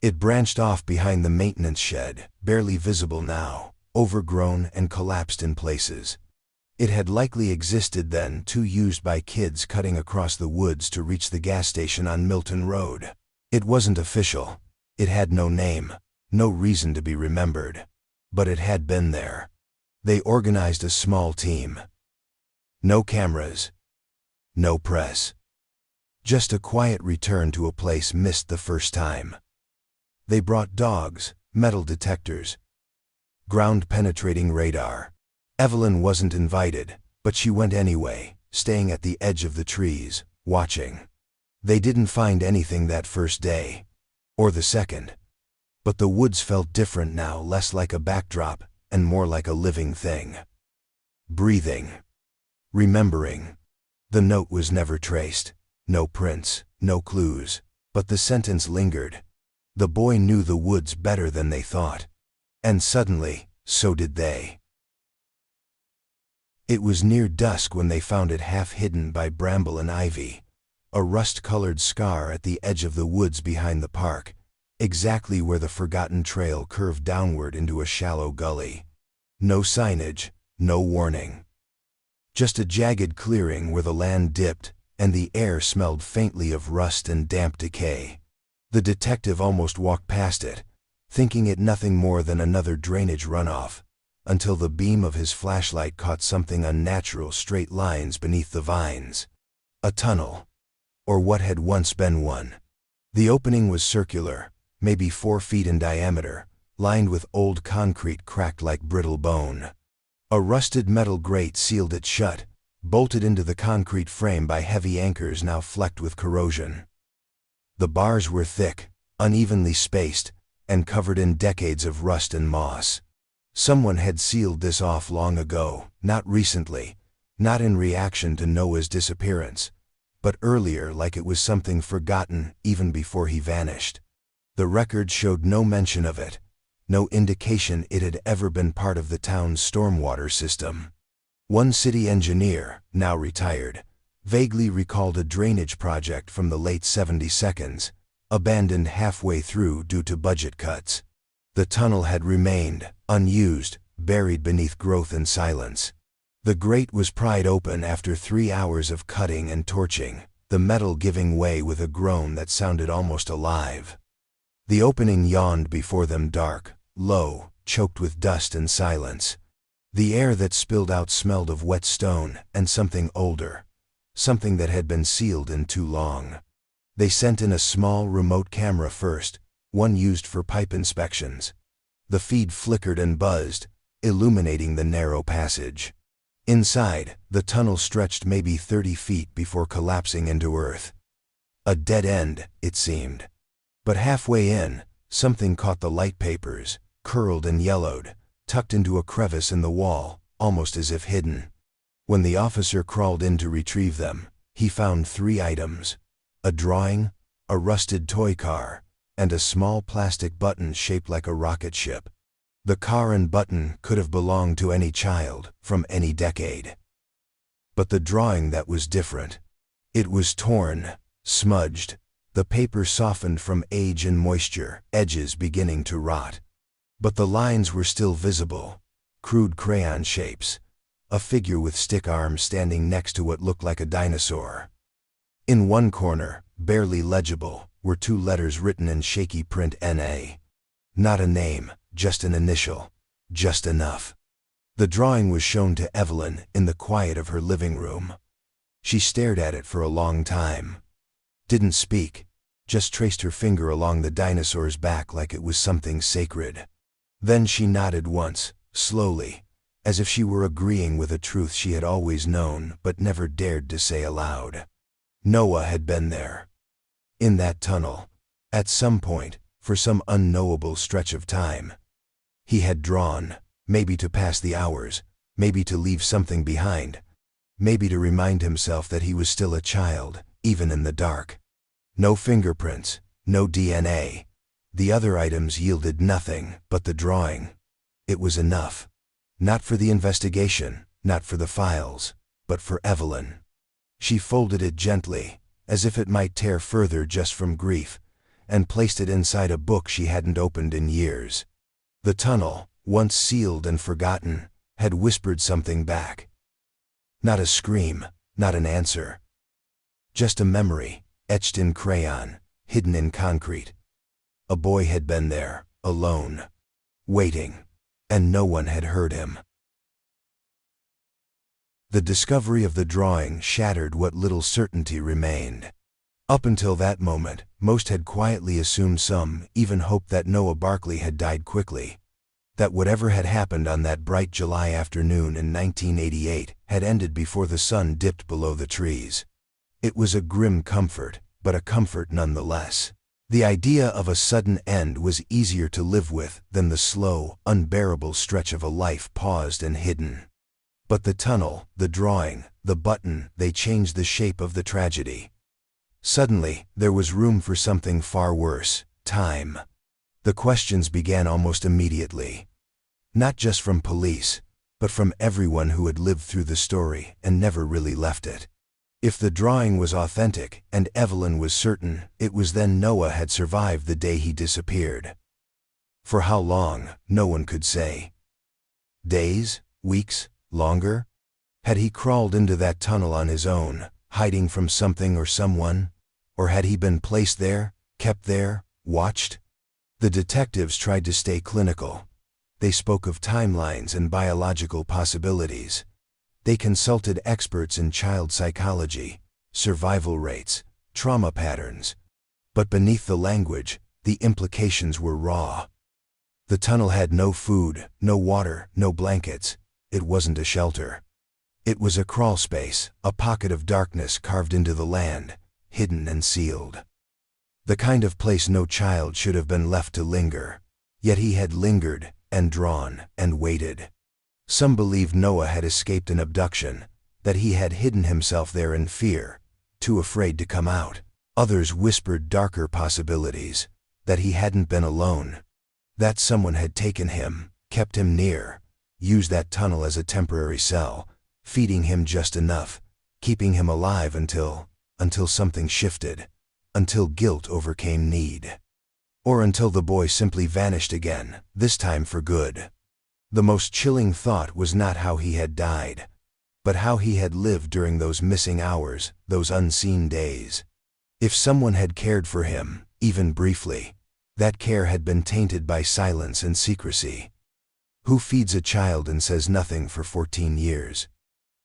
It branched off behind the maintenance shed, barely visible now, overgrown and collapsed in places. It had likely existed then, too used by kids cutting across the woods to reach the gas station on Milton Road. It wasn't official. It had no name, no reason to be remembered. But it had been there. They organized a small team. No cameras. No press. Just a quiet return to a place missed the first time. They brought dogs, metal detectors, ground-penetrating radar. Evelyn wasn't invited, but she went anyway, staying at the edge of the trees, watching. They didn't find anything that first day, or the second. But the woods felt different now, less like a backdrop, and more like a living thing. Breathing. Remembering. The note was never traced. No prints, no clues, but the sentence lingered. The boy knew the woods better than they thought. And suddenly, so did they. It was near dusk when they found it half hidden by bramble and ivy, a rust-colored scar at the edge of the woods behind the park, exactly where the forgotten trail curved downward into a shallow gully. No signage, no warning. Just a jagged clearing where the land dipped, and the air smelled faintly of rust and damp decay. The detective almost walked past it, thinking it nothing more than another drainage runoff, until the beam of his flashlight caught something unnatural: straight lines beneath the vines. A tunnel. Or what had once been one. The opening was circular, maybe 4 feet in diameter, lined with old concrete cracked like brittle bone. A rusted metal grate sealed it shut, bolted into the concrete frame by heavy anchors now flecked with corrosion. The bars were thick, unevenly spaced, and covered in decades of rust and moss. Someone had sealed this off long ago, not recently, not in reaction to Noah's disappearance, but earlier, like it was something forgotten even before he vanished. The record showed no mention of it, no indication it had ever been part of the town's stormwater system. One city engineer, now retired, vaguely recalled a drainage project from the late 72nd, abandoned halfway through due to budget cuts. The tunnel had remained, unused, buried beneath growth and silence. The grate was pried open after 3 hours of cutting and torching, the metal giving way with a groan that sounded almost alive. The opening yawned before them, dark, low, choked with dust and silence. The air that spilled out smelled of wet stone and something older, something that had been sealed in too long. They sent in a small remote camera first, one used for pipe inspections. The feed flickered and buzzed, illuminating the narrow passage. Inside, the tunnel stretched maybe 30 feet before collapsing into earth. A dead end, it seemed. But halfway in, something caught the light papers, curled and yellowed, tucked into a crevice in the wall, almost as if hidden. When the officer crawled in to retrieve them, he found 3 items: a drawing, a rusted toy car, and a small plastic button shaped like a rocket ship. The car and button could have belonged to any child, from any decade. But the drawing, that was different. It was torn, smudged, the paper softened from age and moisture, edges beginning to rot. But the lines were still visible, crude crayon shapes, a figure with stick arms standing next to what looked like a dinosaur. In one corner, barely legible, were 2 letters written in shaky print: N.A. Not a name, just an initial, just enough. The drawing was shown to Evelyn in the quiet of her living room. She stared at it for a long time. Didn't speak, just traced her finger along the dinosaur's back like it was something sacred. Then she nodded once, slowly, as if she were agreeing with a truth she had always known but never dared to say aloud. Noah had been there. In that tunnel, at some point, for some unknowable stretch of time. He had drawn, maybe to pass the hours, maybe to leave something behind, maybe to remind himself that he was still a child, even in the dark. No fingerprints, no DNA. The other items yielded nothing, but the drawing. It was enough. Not for the investigation, not for the files, but for Evelyn. She folded it gently, as if it might tear further just from grief, and placed it inside a book she hadn't opened in years. The tunnel, once sealed and forgotten, had whispered something back. Not a scream, not an answer. Just a memory, etched in crayon, hidden in concrete. A boy had been there, alone, waiting, and no one had heard him. The discovery of the drawing shattered what little certainty remained. Up until that moment, most had quietly assumed, some even hoped, that Noah Barkley had died quickly. That whatever had happened on that bright July afternoon in 1988 had ended before the sun dipped below the trees. It was a grim comfort, but a comfort nonetheless. The idea of a sudden end was easier to live with than the slow, unbearable stretch of a life paused and hidden. But the tunnel, the drawing, the button, they changed the shape of the tragedy. Suddenly, there was room for something far worse: time. The questions began almost immediately. Not just from police, but from everyone who had lived through the story and never really left it. If the drawing was authentic, and Evelyn was certain, it was then Noah had survived the day he disappeared. For how long, no one could say. Days? Weeks? Longer? Had he crawled into that tunnel on his own, hiding from something or someone? Or had he been placed there, kept there, watched? The detectives tried to stay clinical. They spoke of timelines and biological possibilities. They consulted experts in child psychology, survival rates, trauma patterns. But beneath the language, the implications were raw. The tunnel had no food, no water, no blankets. It wasn't a shelter. It was a crawl space, a pocket of darkness carved into the land, hidden and sealed. The kind of place no child should have been left to linger. Yet he had lingered, and drawn, and waited. Some believed Noah had escaped an abduction, that he had hidden himself there in fear, too afraid to come out. Others whispered darker possibilities, that he hadn't been alone, that someone had taken him, kept him near, used that tunnel as a temporary cell, feeding him just enough, keeping him alive until something shifted, until guilt overcame need. Or until the boy simply vanished again, this time for good. The most chilling thought was not how he had died, but how he had lived during those missing hours, those unseen days. If someone had cared for him, even briefly, that care had been tainted by silence and secrecy. Who feeds a child and says nothing for 14 years?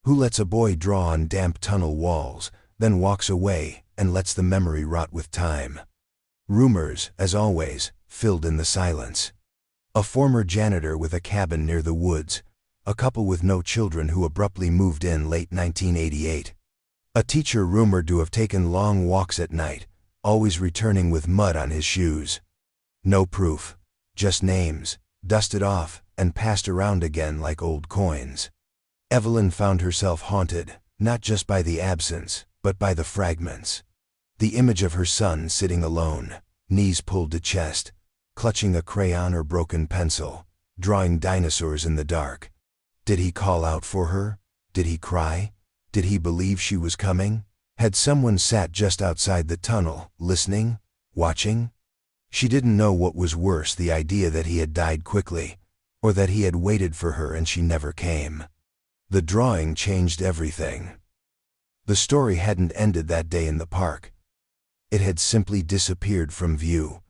Who lets a boy draw on damp tunnel walls, then walks away and lets the memory rot with time? Rumors, as always, filled in the silence. A former janitor with a cabin near the woods, a couple with no children who abruptly moved in late 1988. A teacher rumored to have taken long walks at night, always returning with mud on his shoes. No proof, just names, dusted off and passed around again like old coins. Evelyn found herself haunted, not just by the absence, but by the fragments. The image of her son sitting alone, knees pulled to chest, clutching a crayon or broken pencil, drawing dinosaurs in the dark. Did he call out for her? Did he cry? Did he believe she was coming? Had someone sat just outside the tunnel, listening, watching? She didn't know what was worse, the idea that he had died quickly, or that he had waited for her and she never came. The drawing changed everything. The story hadn't ended that day in the park. It had simply disappeared from view,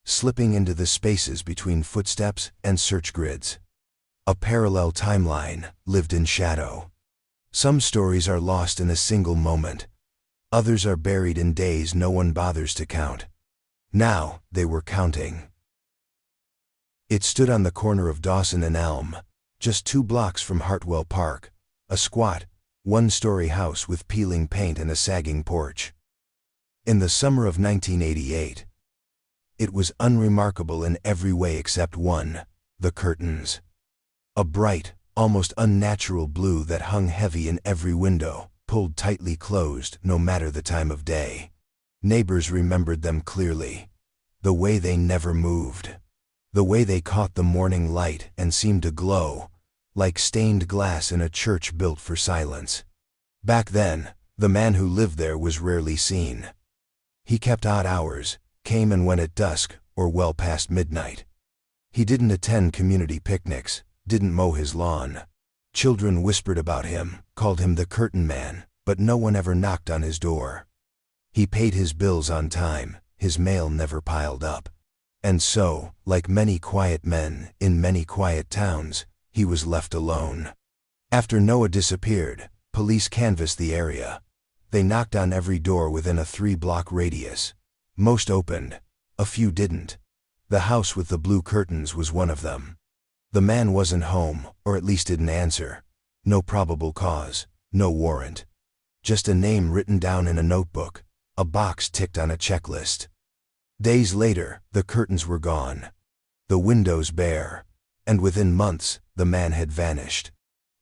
slipping into the spaces between footsteps and search grids. A parallel timeline lived in shadow. Some stories are lost in a single moment. Others are buried in days no one bothers to count. Now they were counting. It stood on the corner of Dawson and Elm, just 2 blocks from Hartwell Park, a squat, one-story house with peeling paint and a sagging porch. In the summer of 1988, it was unremarkable in every way except one: the curtains. A bright, almost unnatural blue that hung heavy in every window, pulled tightly closed no matter the time of day. Neighbors remembered them clearly. The way they never moved. The way they caught the morning light and seemed to glow, like stained glass in a church built for silence. Back then, the man who lived there was rarely seen. He kept odd hours, came and went at dusk or well past midnight. He didn't attend community picnics, didn't mow his lawn. Children whispered about him, called him the Curtain Man, but no one ever knocked on his door. He paid his bills on time, his mail never piled up. And so, like many quiet men in many quiet towns, he was left alone. After Noah disappeared, police canvassed the area. They knocked on every door within a 3-block radius. Most opened, a few didn't. The house with the blue curtains was one of them. The man wasn't home, or at least didn't answer. No probable cause, no warrant. Just a name written down in a notebook, a box ticked on a checklist. Days later, the curtains were gone. The windows bare. And within months, the man had vanished.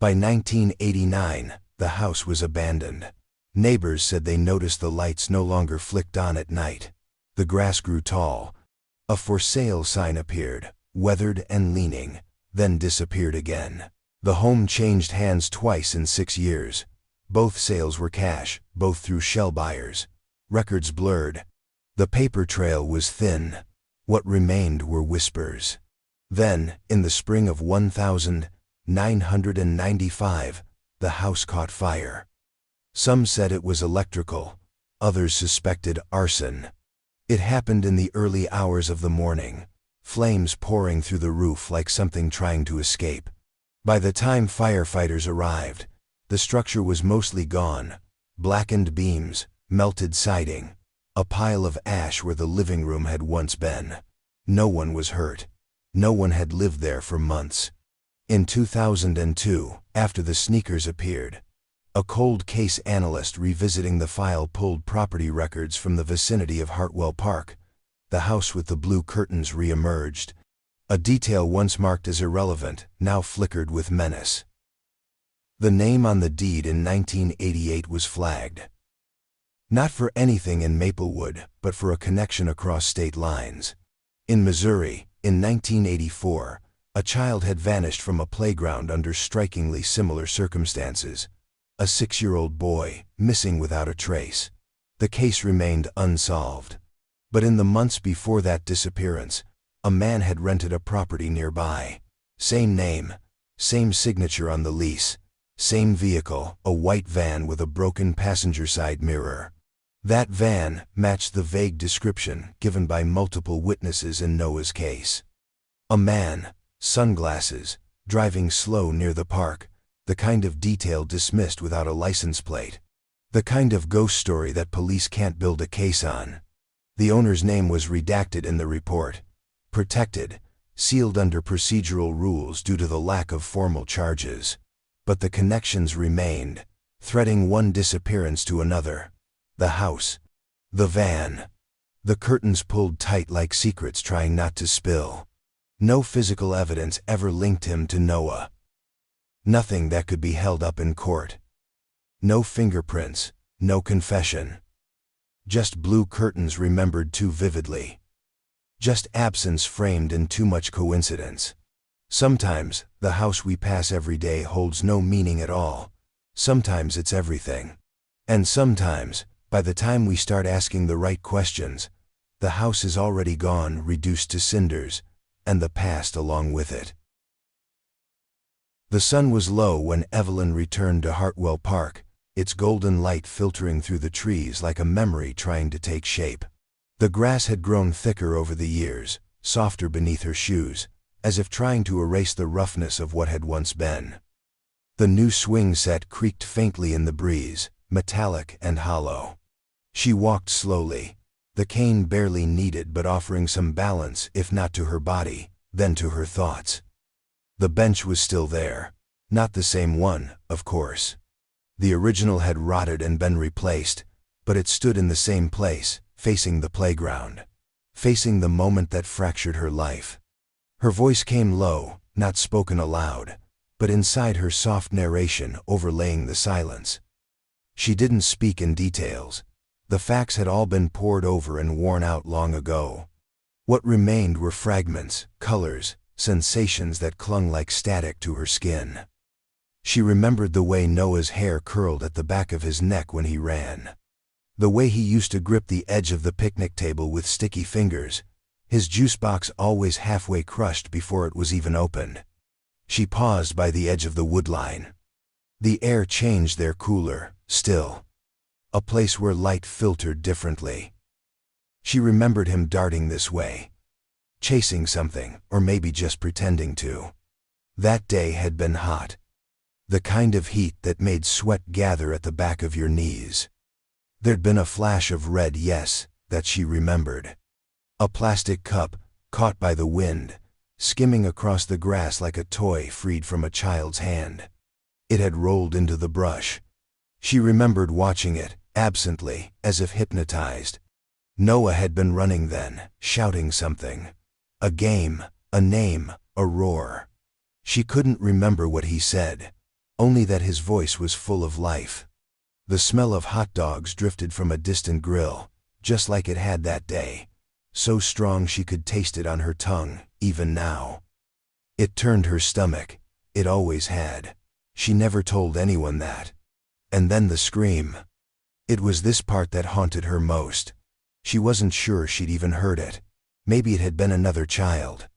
By 1989, the house was abandoned. Neighbors said they noticed the lights no longer flicked on at night. The grass grew tall. A for sale sign appeared, weathered and leaning, then disappeared again. The home changed hands twice in 6 years. Both sales were cash, both through shell buyers. Records blurred. The paper trail was thin. What remained were whispers. Then, in the spring of 1995, the house caught fire. Some said it was electrical, others suspected arson. It happened in the early hours of the morning, flames pouring through the roof like something trying to escape. By the time firefighters arrived, the structure was mostly gone: blackened beams, melted siding, a pile of ash where the living room had once been. No one was hurt. No one had lived there for months. In 2002, after the sneakers appeared, a cold case analyst revisiting the file pulled property records from the vicinity of Hartwell Park. The house with the blue curtains re-emerged. A detail once marked as irrelevant, now flickered with menace. The name on the deed in 1988 was flagged. Not for anything in Maplewood, but for a connection across state lines. In Missouri, in 1984, a child had vanished from a playground under strikingly similar circumstances. A 6-year-old boy, missing without a trace. The case remained unsolved. But in the months before that disappearance, a man had rented a property nearby. Same name, same signature on the lease, same vehicle, a white van with a broken passenger side mirror. That van matched the vague description given by multiple witnesses in Noah's case. A man, sunglasses, driving slow near the park, the kind of detail dismissed without a license plate. The kind of ghost story that police can't build a case on. The owner's name was redacted in the report. protected, sealed under procedural rules due to the lack of formal charges. But the connections remained, threading one disappearance to another. The house. The van. The curtains pulled tight like secrets trying not to spill. No physical evidence ever linked him to Noah. Nothing that could be held up in court. No fingerprints, no confession. Just blue curtains remembered too vividly. Just absence framed in too much coincidence. Sometimes, the house we pass every day holds no meaning at all. Sometimes it's everything. And sometimes, by the time we start asking the right questions, the house is already gone, reduced to cinders, and the past along with it. The sun was low when Evelyn returned to Hartwell Park, its golden light filtering through the trees like a memory trying to take shape. The grass had grown thicker over the years, softer beneath her shoes, as if trying to erase the roughness of what had once been. The new swing set creaked faintly in the breeze, metallic and hollow. She walked slowly, the cane barely needed but offering some balance, if not to her body, then to her thoughts. The bench was still there. Not the same one, of course. The original had rotted and been replaced, but it stood in the same place, facing the playground, facing the moment that fractured her life. Her voice came low, not spoken aloud, but inside her soft narration overlaying the silence. She didn't speak in details. The facts had all been poured over and worn out long ago. What remained were fragments, colors, sensations that clung like static to her skin. She remembered the way Noah's hair curled at the back of his neck when he ran. The way he used to grip the edge of the picnic table with sticky fingers, his juice box always halfway crushed before it was even opened. She paused by the edge of the woodline. The air changed there, cooler, still. A place where light filtered differently. She remembered him darting this way. Chasing something, or maybe just pretending to. That day had been hot. The kind of heat that made sweat gather at the back of your knees. There'd been a flash of red, yes, that she remembered. A plastic cup, caught by the wind, skimming across the grass like a toy freed from a child's hand. It had rolled into the brush. She remembered watching it, absently, as if hypnotized. Noah had been running then, shouting something. A game, a name, a roar. She couldn't remember what he said, only that his voice was full of life. The smell of hot dogs drifted from a distant grill, just like it had that day, so strong she could taste it on her tongue, even now. It turned her stomach. It always had. She never told anyone that. And then the scream. It was this part that haunted her most. She wasn't sure she'd even heard it. Maybe it had been another child.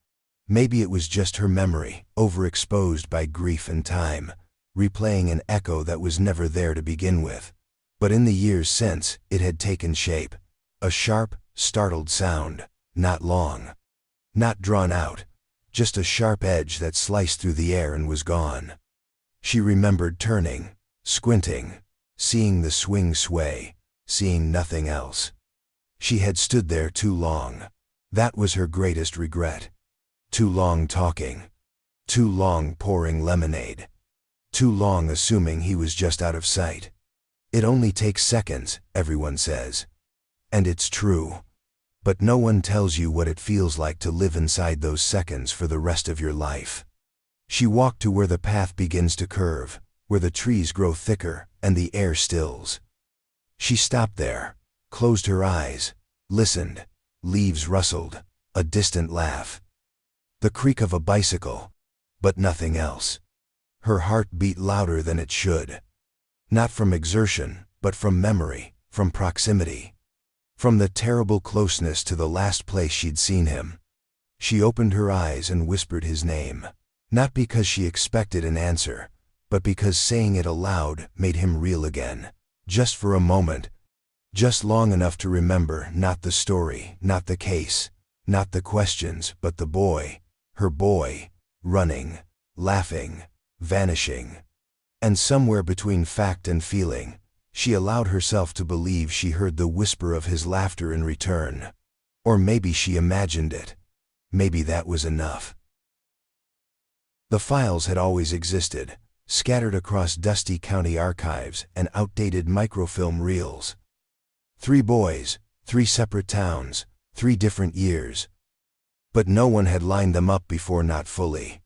Maybe it was just her memory, overexposed by grief and time, replaying an echo that was never there to begin with. But in the years since, it had taken shape. A sharp, startled sound, not long. Not drawn out, just a sharp edge that sliced through the air and was gone. She remembered turning, squinting, seeing the swing sway, seeing nothing else. She had stood there too long. That was her greatest regret. Too long talking. Too long pouring lemonade. Too long assuming he was just out of sight. It only takes seconds, everyone says. And it's true. But no one tells you what it feels like to live inside those seconds for the rest of your life. She walked to where the path begins to curve, where the trees grow thicker and the air stills. She stopped there, closed her eyes, listened. Leaves rustled, a distant laugh. The creak of a bicycle, but nothing else. Her heart beat louder than it should. Not from exertion, but from memory, from proximity. From the terrible closeness to the last place she'd seen him. She opened her eyes and whispered his name. Not because she expected an answer, but because saying it aloud made him real again. Just for a moment. Just long enough to remember not the story, not the case, not the questions, but the boy, her boy, running, laughing, vanishing. And somewhere between fact and feeling, she allowed herself to believe she heard the whisper of his laughter in return. Or maybe she imagined it. maybe that was enough. The files had always existed, scattered across dusty county archives and outdated microfilm reels. 3 boys, 3 separate towns, 3 different years. But no one had lined them up before, not fully.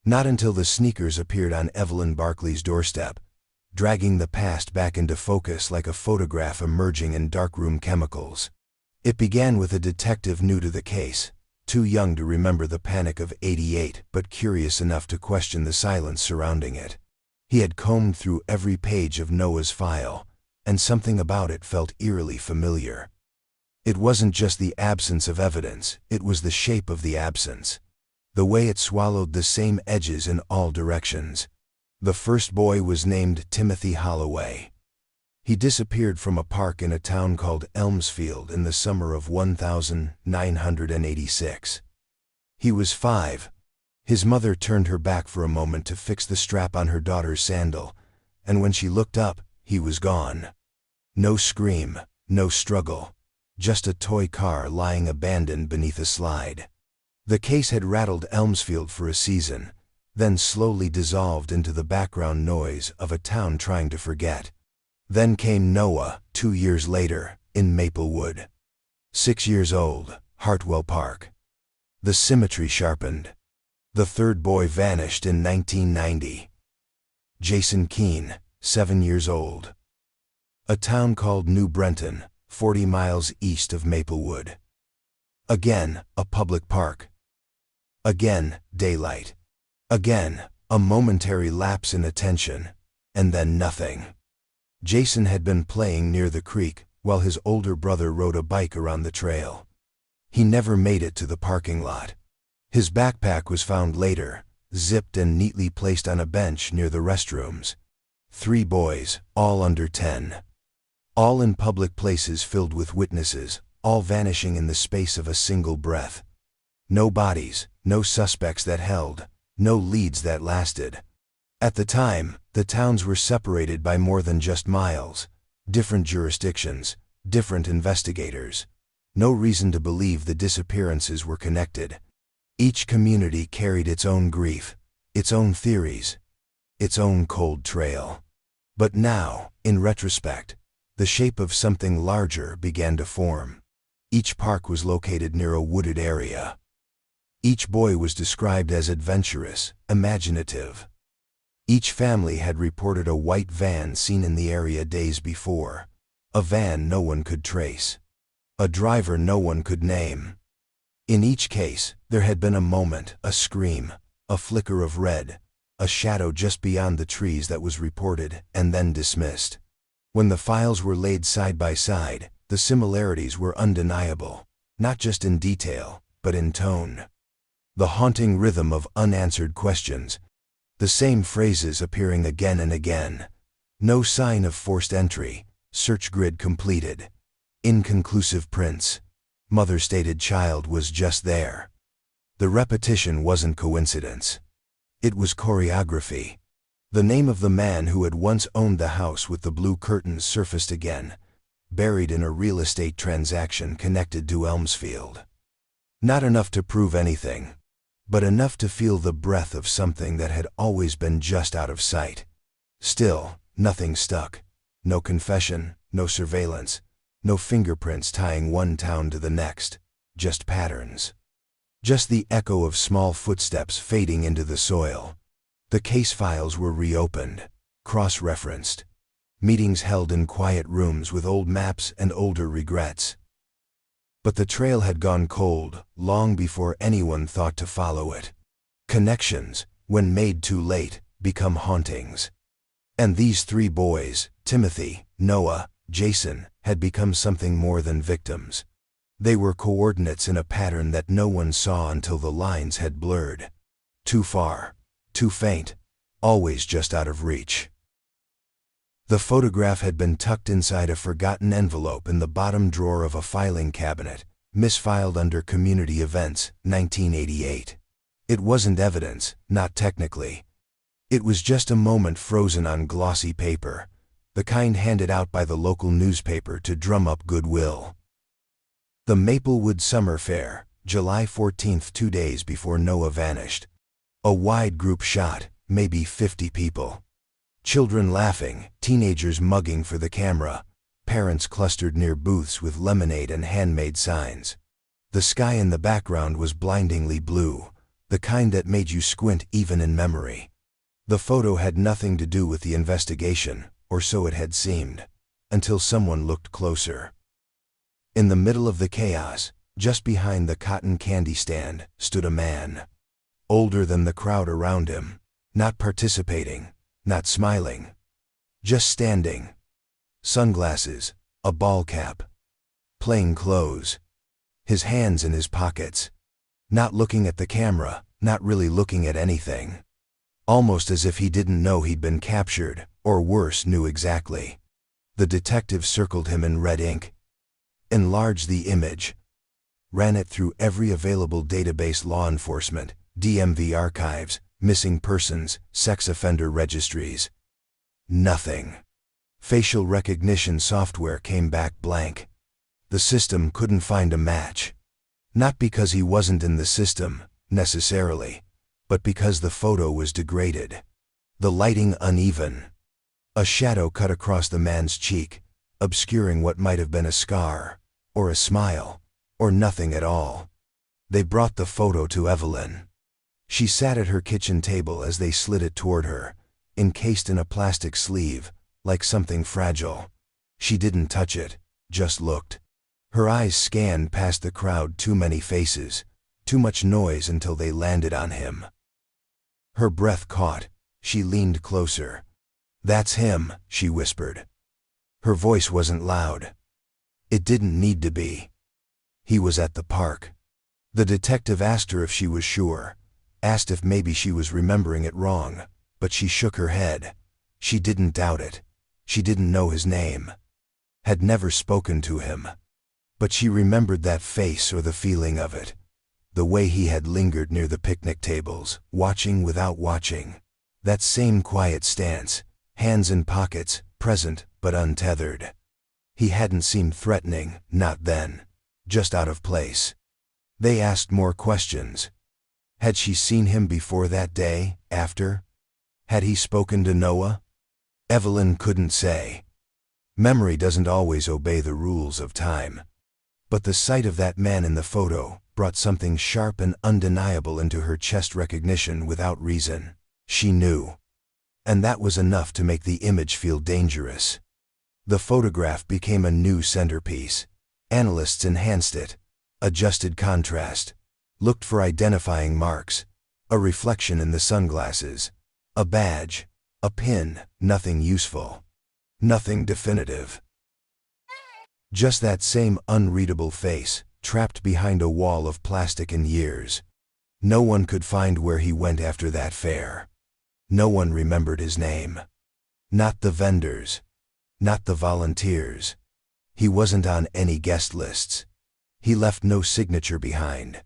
Not until the sneakers appeared on Evelyn Barkley's doorstep, dragging the past back into focus like a photograph emerging in darkroom chemicals. It began with a detective new to the case, too young to remember the panic of '88 but curious enough to question the silence surrounding it. He had combed through every page of Noah's file, and something about it felt eerily familiar. It wasn't just the absence of evidence, it was the shape of the absence. The way it swallowed the same edges in all directions. The first boy was named Timothy Holloway. He disappeared from a park in a town called Elmsfield in the summer of 1986. He was 5. His mother turned her back for a moment to fix the strap on her daughter's sandal, and when she looked up, he was gone. No scream, no struggle, just a toy car lying abandoned beneath a slide. The case had rattled Elmsfield for a season, then slowly dissolved into the background noise of a town trying to forget. Then came Noah, 2 years later, in Maplewood. 6 years old, Hartwell Park. The symmetry sharpened. The third boy vanished in 1990. Jason Keene, 7 years old. A town called New Brenton, 40 miles east of Maplewood. Again, a public park. Again, daylight. Again, a momentary lapse in attention, and then nothing. Jason had been playing near the creek while his older brother rode a bike around the trail. He never made it to the parking lot. His backpack was found later, zipped and neatly placed on a bench near the restrooms. 3 boys, all under 10. All in public places filled with witnesses, all vanishing in the space of a single breath. No bodies, no suspects that held, no leads that lasted. At the time, the towns were separated by more than just miles. Different jurisdictions, different investigators. No reason to believe the disappearances were connected. Each community carried its own grief, its own theories, its own cold trail. But now, in retrospect, the shape of something larger began to form. Each park was located near a wooded area. Each boy was described as adventurous, imaginative. Each family had reported a white van seen in the area days before. A van no one could trace. A driver no one could name. In each case, there had been a moment, a scream, a flicker of red, a shadow just beyond the trees that was reported and then dismissed. When the files were laid side by side, the similarities were undeniable, not just in detail, but in tone. The haunting rhythm of unanswered questions, the same phrases appearing again and again. No sign of forced entry, search grid completed. Inconclusive prints. Mother stated child was just there. The repetition wasn't coincidence. It was choreography. The name of the man who had once owned the house with the blue curtains surfaced again, buried in a real estate transaction connected to Elmsfield. Not enough to prove anything, but enough to feel the breath of something that had always been just out of sight. Still, nothing stuck. No confession, no surveillance, no fingerprints tying one town to the next, just patterns. Just the echo of small footsteps fading into the soil. The case files were reopened, cross-referenced. Meetings held in quiet rooms with old maps and older regrets. But the trail had gone cold long before anyone thought to follow it. Connections, when made too late, become hauntings. And these 3 boys, Timothy, Noah, Jason, had become something more than victims. They were coordinates in a pattern that no one saw until the lines had blurred. Too far, too faint, always just out of reach. The photograph had been tucked inside a forgotten envelope in the bottom drawer of a filing cabinet, misfiled under Community Events, 1988. It wasn't evidence, not technically. It was just a moment frozen on glossy paper, the kind handed out by the local newspaper to drum up goodwill. The Maplewood Summer Fair, July 14th, 2 days before Noah vanished. A wide group shot, maybe 50 people. Children laughing, teenagers mugging for the camera, parents clustered near booths with lemonade and handmade signs. The sky in the background was blindingly blue, the kind that made you squint even in memory. The photo had nothing to do with the investigation, or so it had seemed, until someone looked closer. In the middle of the chaos, just behind the cotton candy stand, stood a man. Older than the crowd around him, not participating, not smiling. Just standing. Sunglasses, a ball cap. Plain clothes. His hands in his pockets. Not looking at the camera, not really looking at anything. Almost as if he didn't know he'd been captured, or worse, knew exactly. The detective circled him in red ink. Enlarged the image. Ran it through every available database: law enforcement, DMV archives, missing persons, sex offender registries. Nothing. Facial recognition software came back blank. The system couldn't find a match. Not because he wasn't in the system, necessarily, but because the photo was degraded. The lighting uneven. A shadow cut across the man's cheek, obscuring what might have been a scar, or a smile, or nothing at all. They brought the photo to Evelyn. She sat at her kitchen table as they slid it toward her, encased in a plastic sleeve, like something fragile. She didn't touch it, just looked. Her eyes scanned past the crowd, too many faces, too much noise until they landed on him. Her breath caught. She leaned closer. "That's him," she whispered. Her voice wasn't loud. It didn't need to be. He was at the park. The detective asked her if she was sure, asked if maybe she was remembering it wrong, but she shook her head. She didn't doubt it. She didn't know his name. Had never spoken to him. But she remembered that face, or the feeling of it. The way he had lingered near the picnic tables, watching without watching. That same quiet stance, hands in pockets, present but untethered. He hadn't seemed threatening, not then. Just out of place. They asked more questions. Had she seen him before that day, after? Had he spoken to Noah? Evelyn couldn't say. Memory doesn't always obey the rules of time. But the sight of that man in the photo brought something sharp and undeniable into her chest. Recognition without reason. She knew. And that was enough to make the image feel dangerous. The photograph became a new centerpiece. Analysts enhanced it, adjusted contrast, looked for identifying marks, a reflection in the sunglasses, a badge, a pin. Nothing useful. Nothing definitive. Just that same unreadable face, trapped behind a wall of plastic and years. No one could find where he went after that fair. No one remembered his name. Not the vendors. Not the volunteers. He wasn't on any guest lists. He left no signature behind.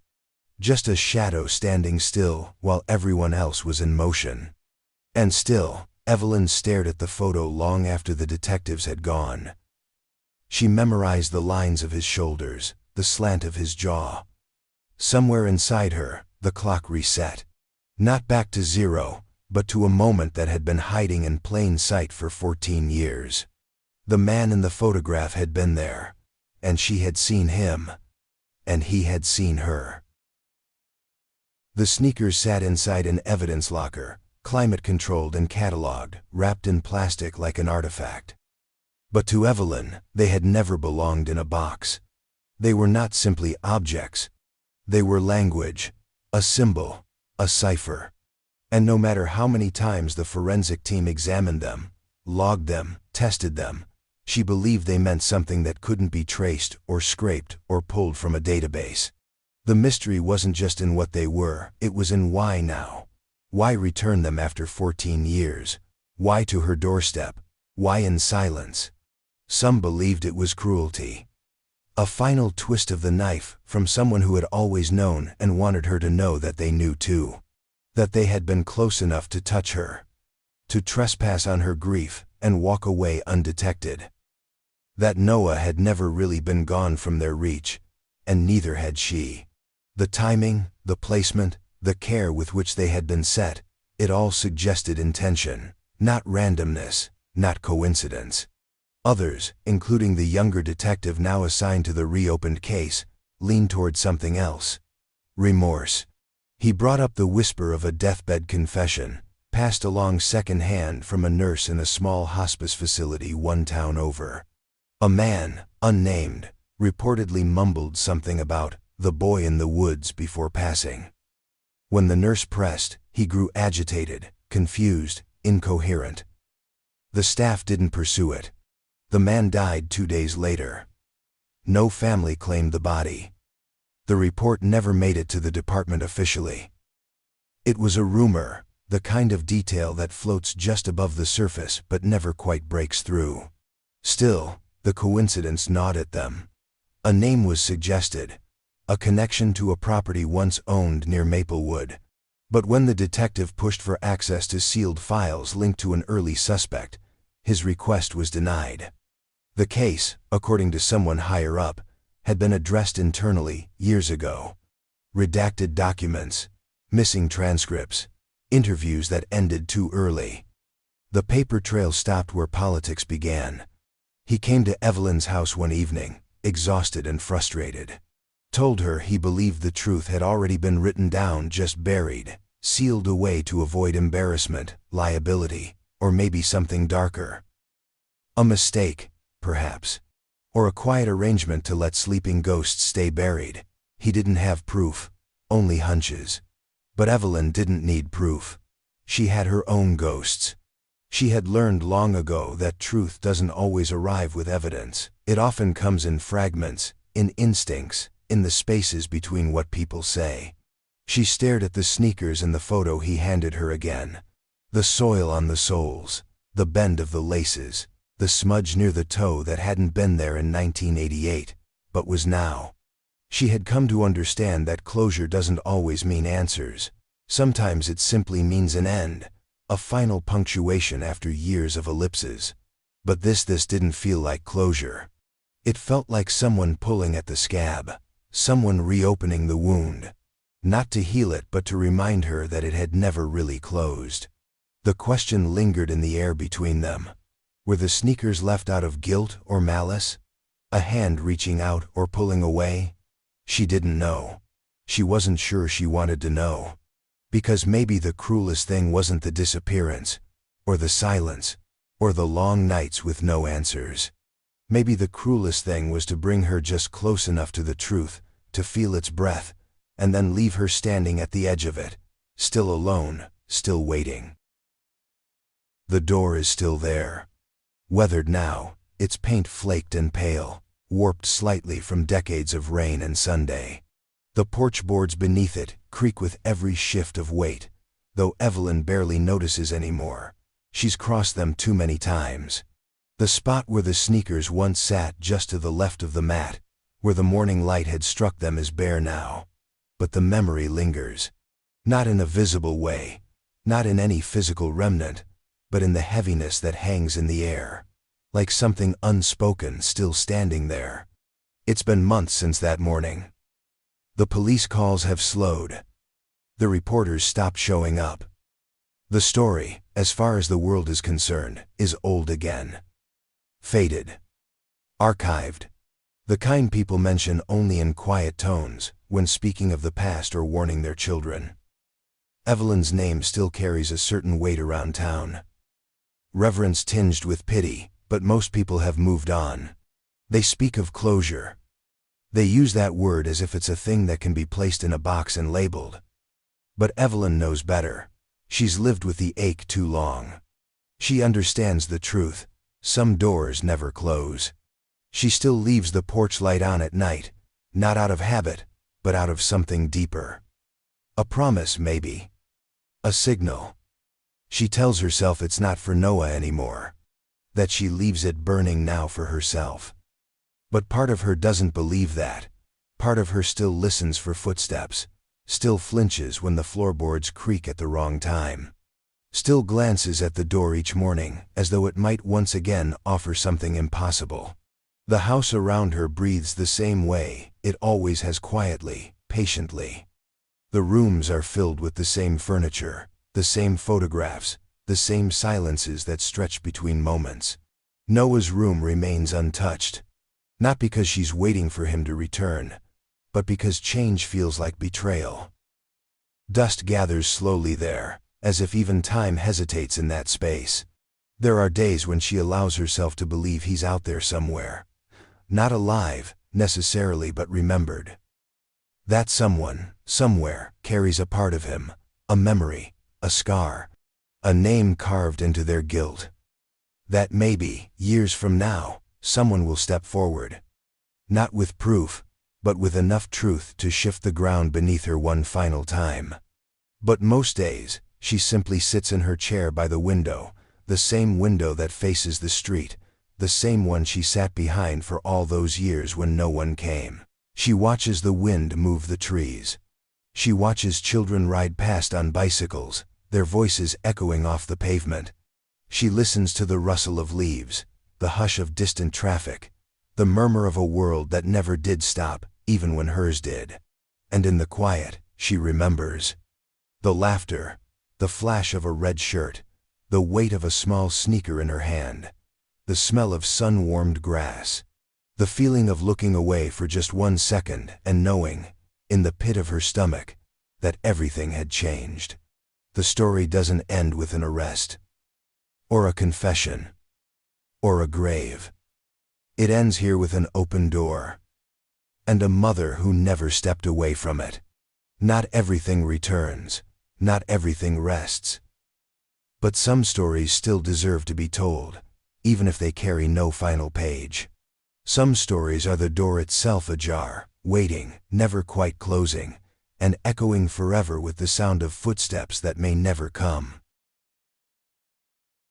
Just a shadow standing still while everyone else was in motion. And still, Evelyn stared at the photo long after the detectives had gone. She memorized the lines of his shoulders, the slant of his jaw. Somewhere inside her, the clock reset. Not back to zero, but to a moment that had been hiding in plain sight for 14 years. The man in the photograph had been there, and she had seen him, and he had seen her. The sneakers sat inside an evidence locker, climate-controlled and catalogued, wrapped in plastic like an artifact. But to Evelyn, they had never belonged in a box. They were not simply objects. They were language, a symbol, a cipher. And no matter how many times the forensic team examined them, logged them, tested them, she believed they meant something that couldn't be traced or scraped or pulled from a database. The mystery wasn't just in what they were, it was in why now. Why return them after 14 years? Why to her doorstep? Why in silence? Some believed it was cruelty. A final twist of the knife from someone who had always known and wanted her to know that they knew too. That they had been close enough to touch her. To trespass on her grief and walk away undetected. That Noah had never really been gone from their reach, and neither had she. The timing, the placement, the care with which they had been set, it all suggested intention, not randomness, not coincidence. Others, including the younger detective now assigned to the reopened case, leaned toward something else. Remorse. He brought up the whisper of a deathbed confession, passed along second-hand from a nurse in a small hospice facility one town over. A man, unnamed, reportedly mumbled something about the boy in the woods before passing. When the nurse pressed, he grew agitated, confused, incoherent. The staff didn't pursue it. The man died 2 days later. No family claimed the body. The report never made it to the department officially. It was a rumor, the kind of detail that floats just above the surface but never quite breaks through. Still, the coincidence gnawed at them. A name was suggested, a connection to a property once owned near Maplewood. But when the detective pushed for access to sealed files linked to an early suspect, his request was denied. The case, according to someone higher up, had been addressed internally years ago. Redacted documents, missing transcripts, interviews that ended too early. The paper trail stopped where politics began. He came to Evelyn's house one evening, exhausted and frustrated. Told her he believed the truth had already been written down, just buried, sealed away to avoid embarrassment, liability, or maybe something darker. A mistake, perhaps. Or a quiet arrangement to let sleeping ghosts stay buried. He didn't have proof, only hunches. But Evelyn didn't need proof. She had her own ghosts. She had learned long ago that truth doesn't always arrive with evidence. It often comes in fragments, in instincts, in the spaces between what people say. She stared at the sneakers in the photo he handed her again. The soil on the soles, the bend of the laces, the smudge near the toe that hadn't been there in 1988, but was now. She had come to understand that closure doesn't always mean answers. Sometimes it simply means an end, a final punctuation after years of ellipses. But this didn't feel like closure. It felt like someone pulling at the scab, someone reopening the wound. Not to heal it, but to remind her that it had never really closed. The question lingered in the air between them. Were the sneakers left out of guilt or malice? A hand reaching out or pulling away? She didn't know. She wasn't sure she wanted to know. Because maybe the cruelest thing wasn't the disappearance, or the silence, or the long nights with no answers. Maybe the cruelest thing was to bring her just close enough to the truth, to feel its breath, and then leave her standing at the edge of it, still alone, still waiting. The door is still there. Weathered now, its paint flaked and pale, warped slightly from decades of rain and Sunday. The porch boards beneath it creak with every shift of weight, though Evelyn barely notices anymore. She's crossed them too many times. The spot where the sneakers once sat just to the left of the mat, where the morning light had struck them, is bare now. But the memory lingers. Not in a visible way, not in any physical remnant, but in the heaviness that hangs in the air, like something unspoken still standing there. It's been months since that morning. The police calls have slowed. The reporters stopped showing up. The story, as far as the world is concerned, is old again. Faded. Archived. The kind people mention only in quiet tones, when speaking of the past or warning their children. Evelyn's name still carries a certain weight around town. Reverence tinged with pity, but most people have moved on. They speak of closure. They use that word as if it's a thing that can be placed in a box and labeled. But Evelyn knows better. She's lived with the ache too long. She understands the truth. Some doors never close. She still leaves the porch light on at night, not out of habit, but out of something deeper. A promise, maybe. A signal. She tells herself it's not for Noah anymore, that she leaves it burning now for herself. But part of her doesn't believe that. Part of her still listens for footsteps, still flinches when the floorboards creak at the wrong time, still glances at the door each morning as though it might once again offer something impossible. The house around her breathes the same way it always has, quietly, patiently. The rooms are filled with the same furniture, the same photographs, the same silences that stretch between moments. Noah's room remains untouched, not because she's waiting for him to return, but because change feels like betrayal. Dust gathers slowly there, as if even time hesitates in that space. There are days when she allows herself to believe he's out there somewhere. Not alive, necessarily, but remembered. That someone, somewhere, carries a part of him, a memory, a scar, a name carved into their guilt. That maybe, years from now, someone will step forward. Not with proof, but with enough truth to shift the ground beneath her one final time. But most days, she simply sits in her chair by the window, the same window that faces the street, the same one she sat behind for all those years when no one came. She watches the wind move the trees. She watches children ride past on bicycles, their voices echoing off the pavement. She listens to the rustle of leaves, the hush of distant traffic, the murmur of a world that never did stop, even when hers did. And in the quiet, she remembers. The laughter, the flash of a red shirt, the weight of a small sneaker in her hand, the smell of sun-warmed grass, the feeling of looking away for just 1 second and knowing, in the pit of her stomach, that everything had changed. The story doesn't end with an arrest, or a confession, or a grave. It ends here with an open door, and a mother who never stepped away from it. Not everything returns, not everything rests. But some stories still deserve to be told, even if they carry no final page. Some stories are the door itself ajar, waiting, never quite closing, and echoing forever with the sound of footsteps that may never come.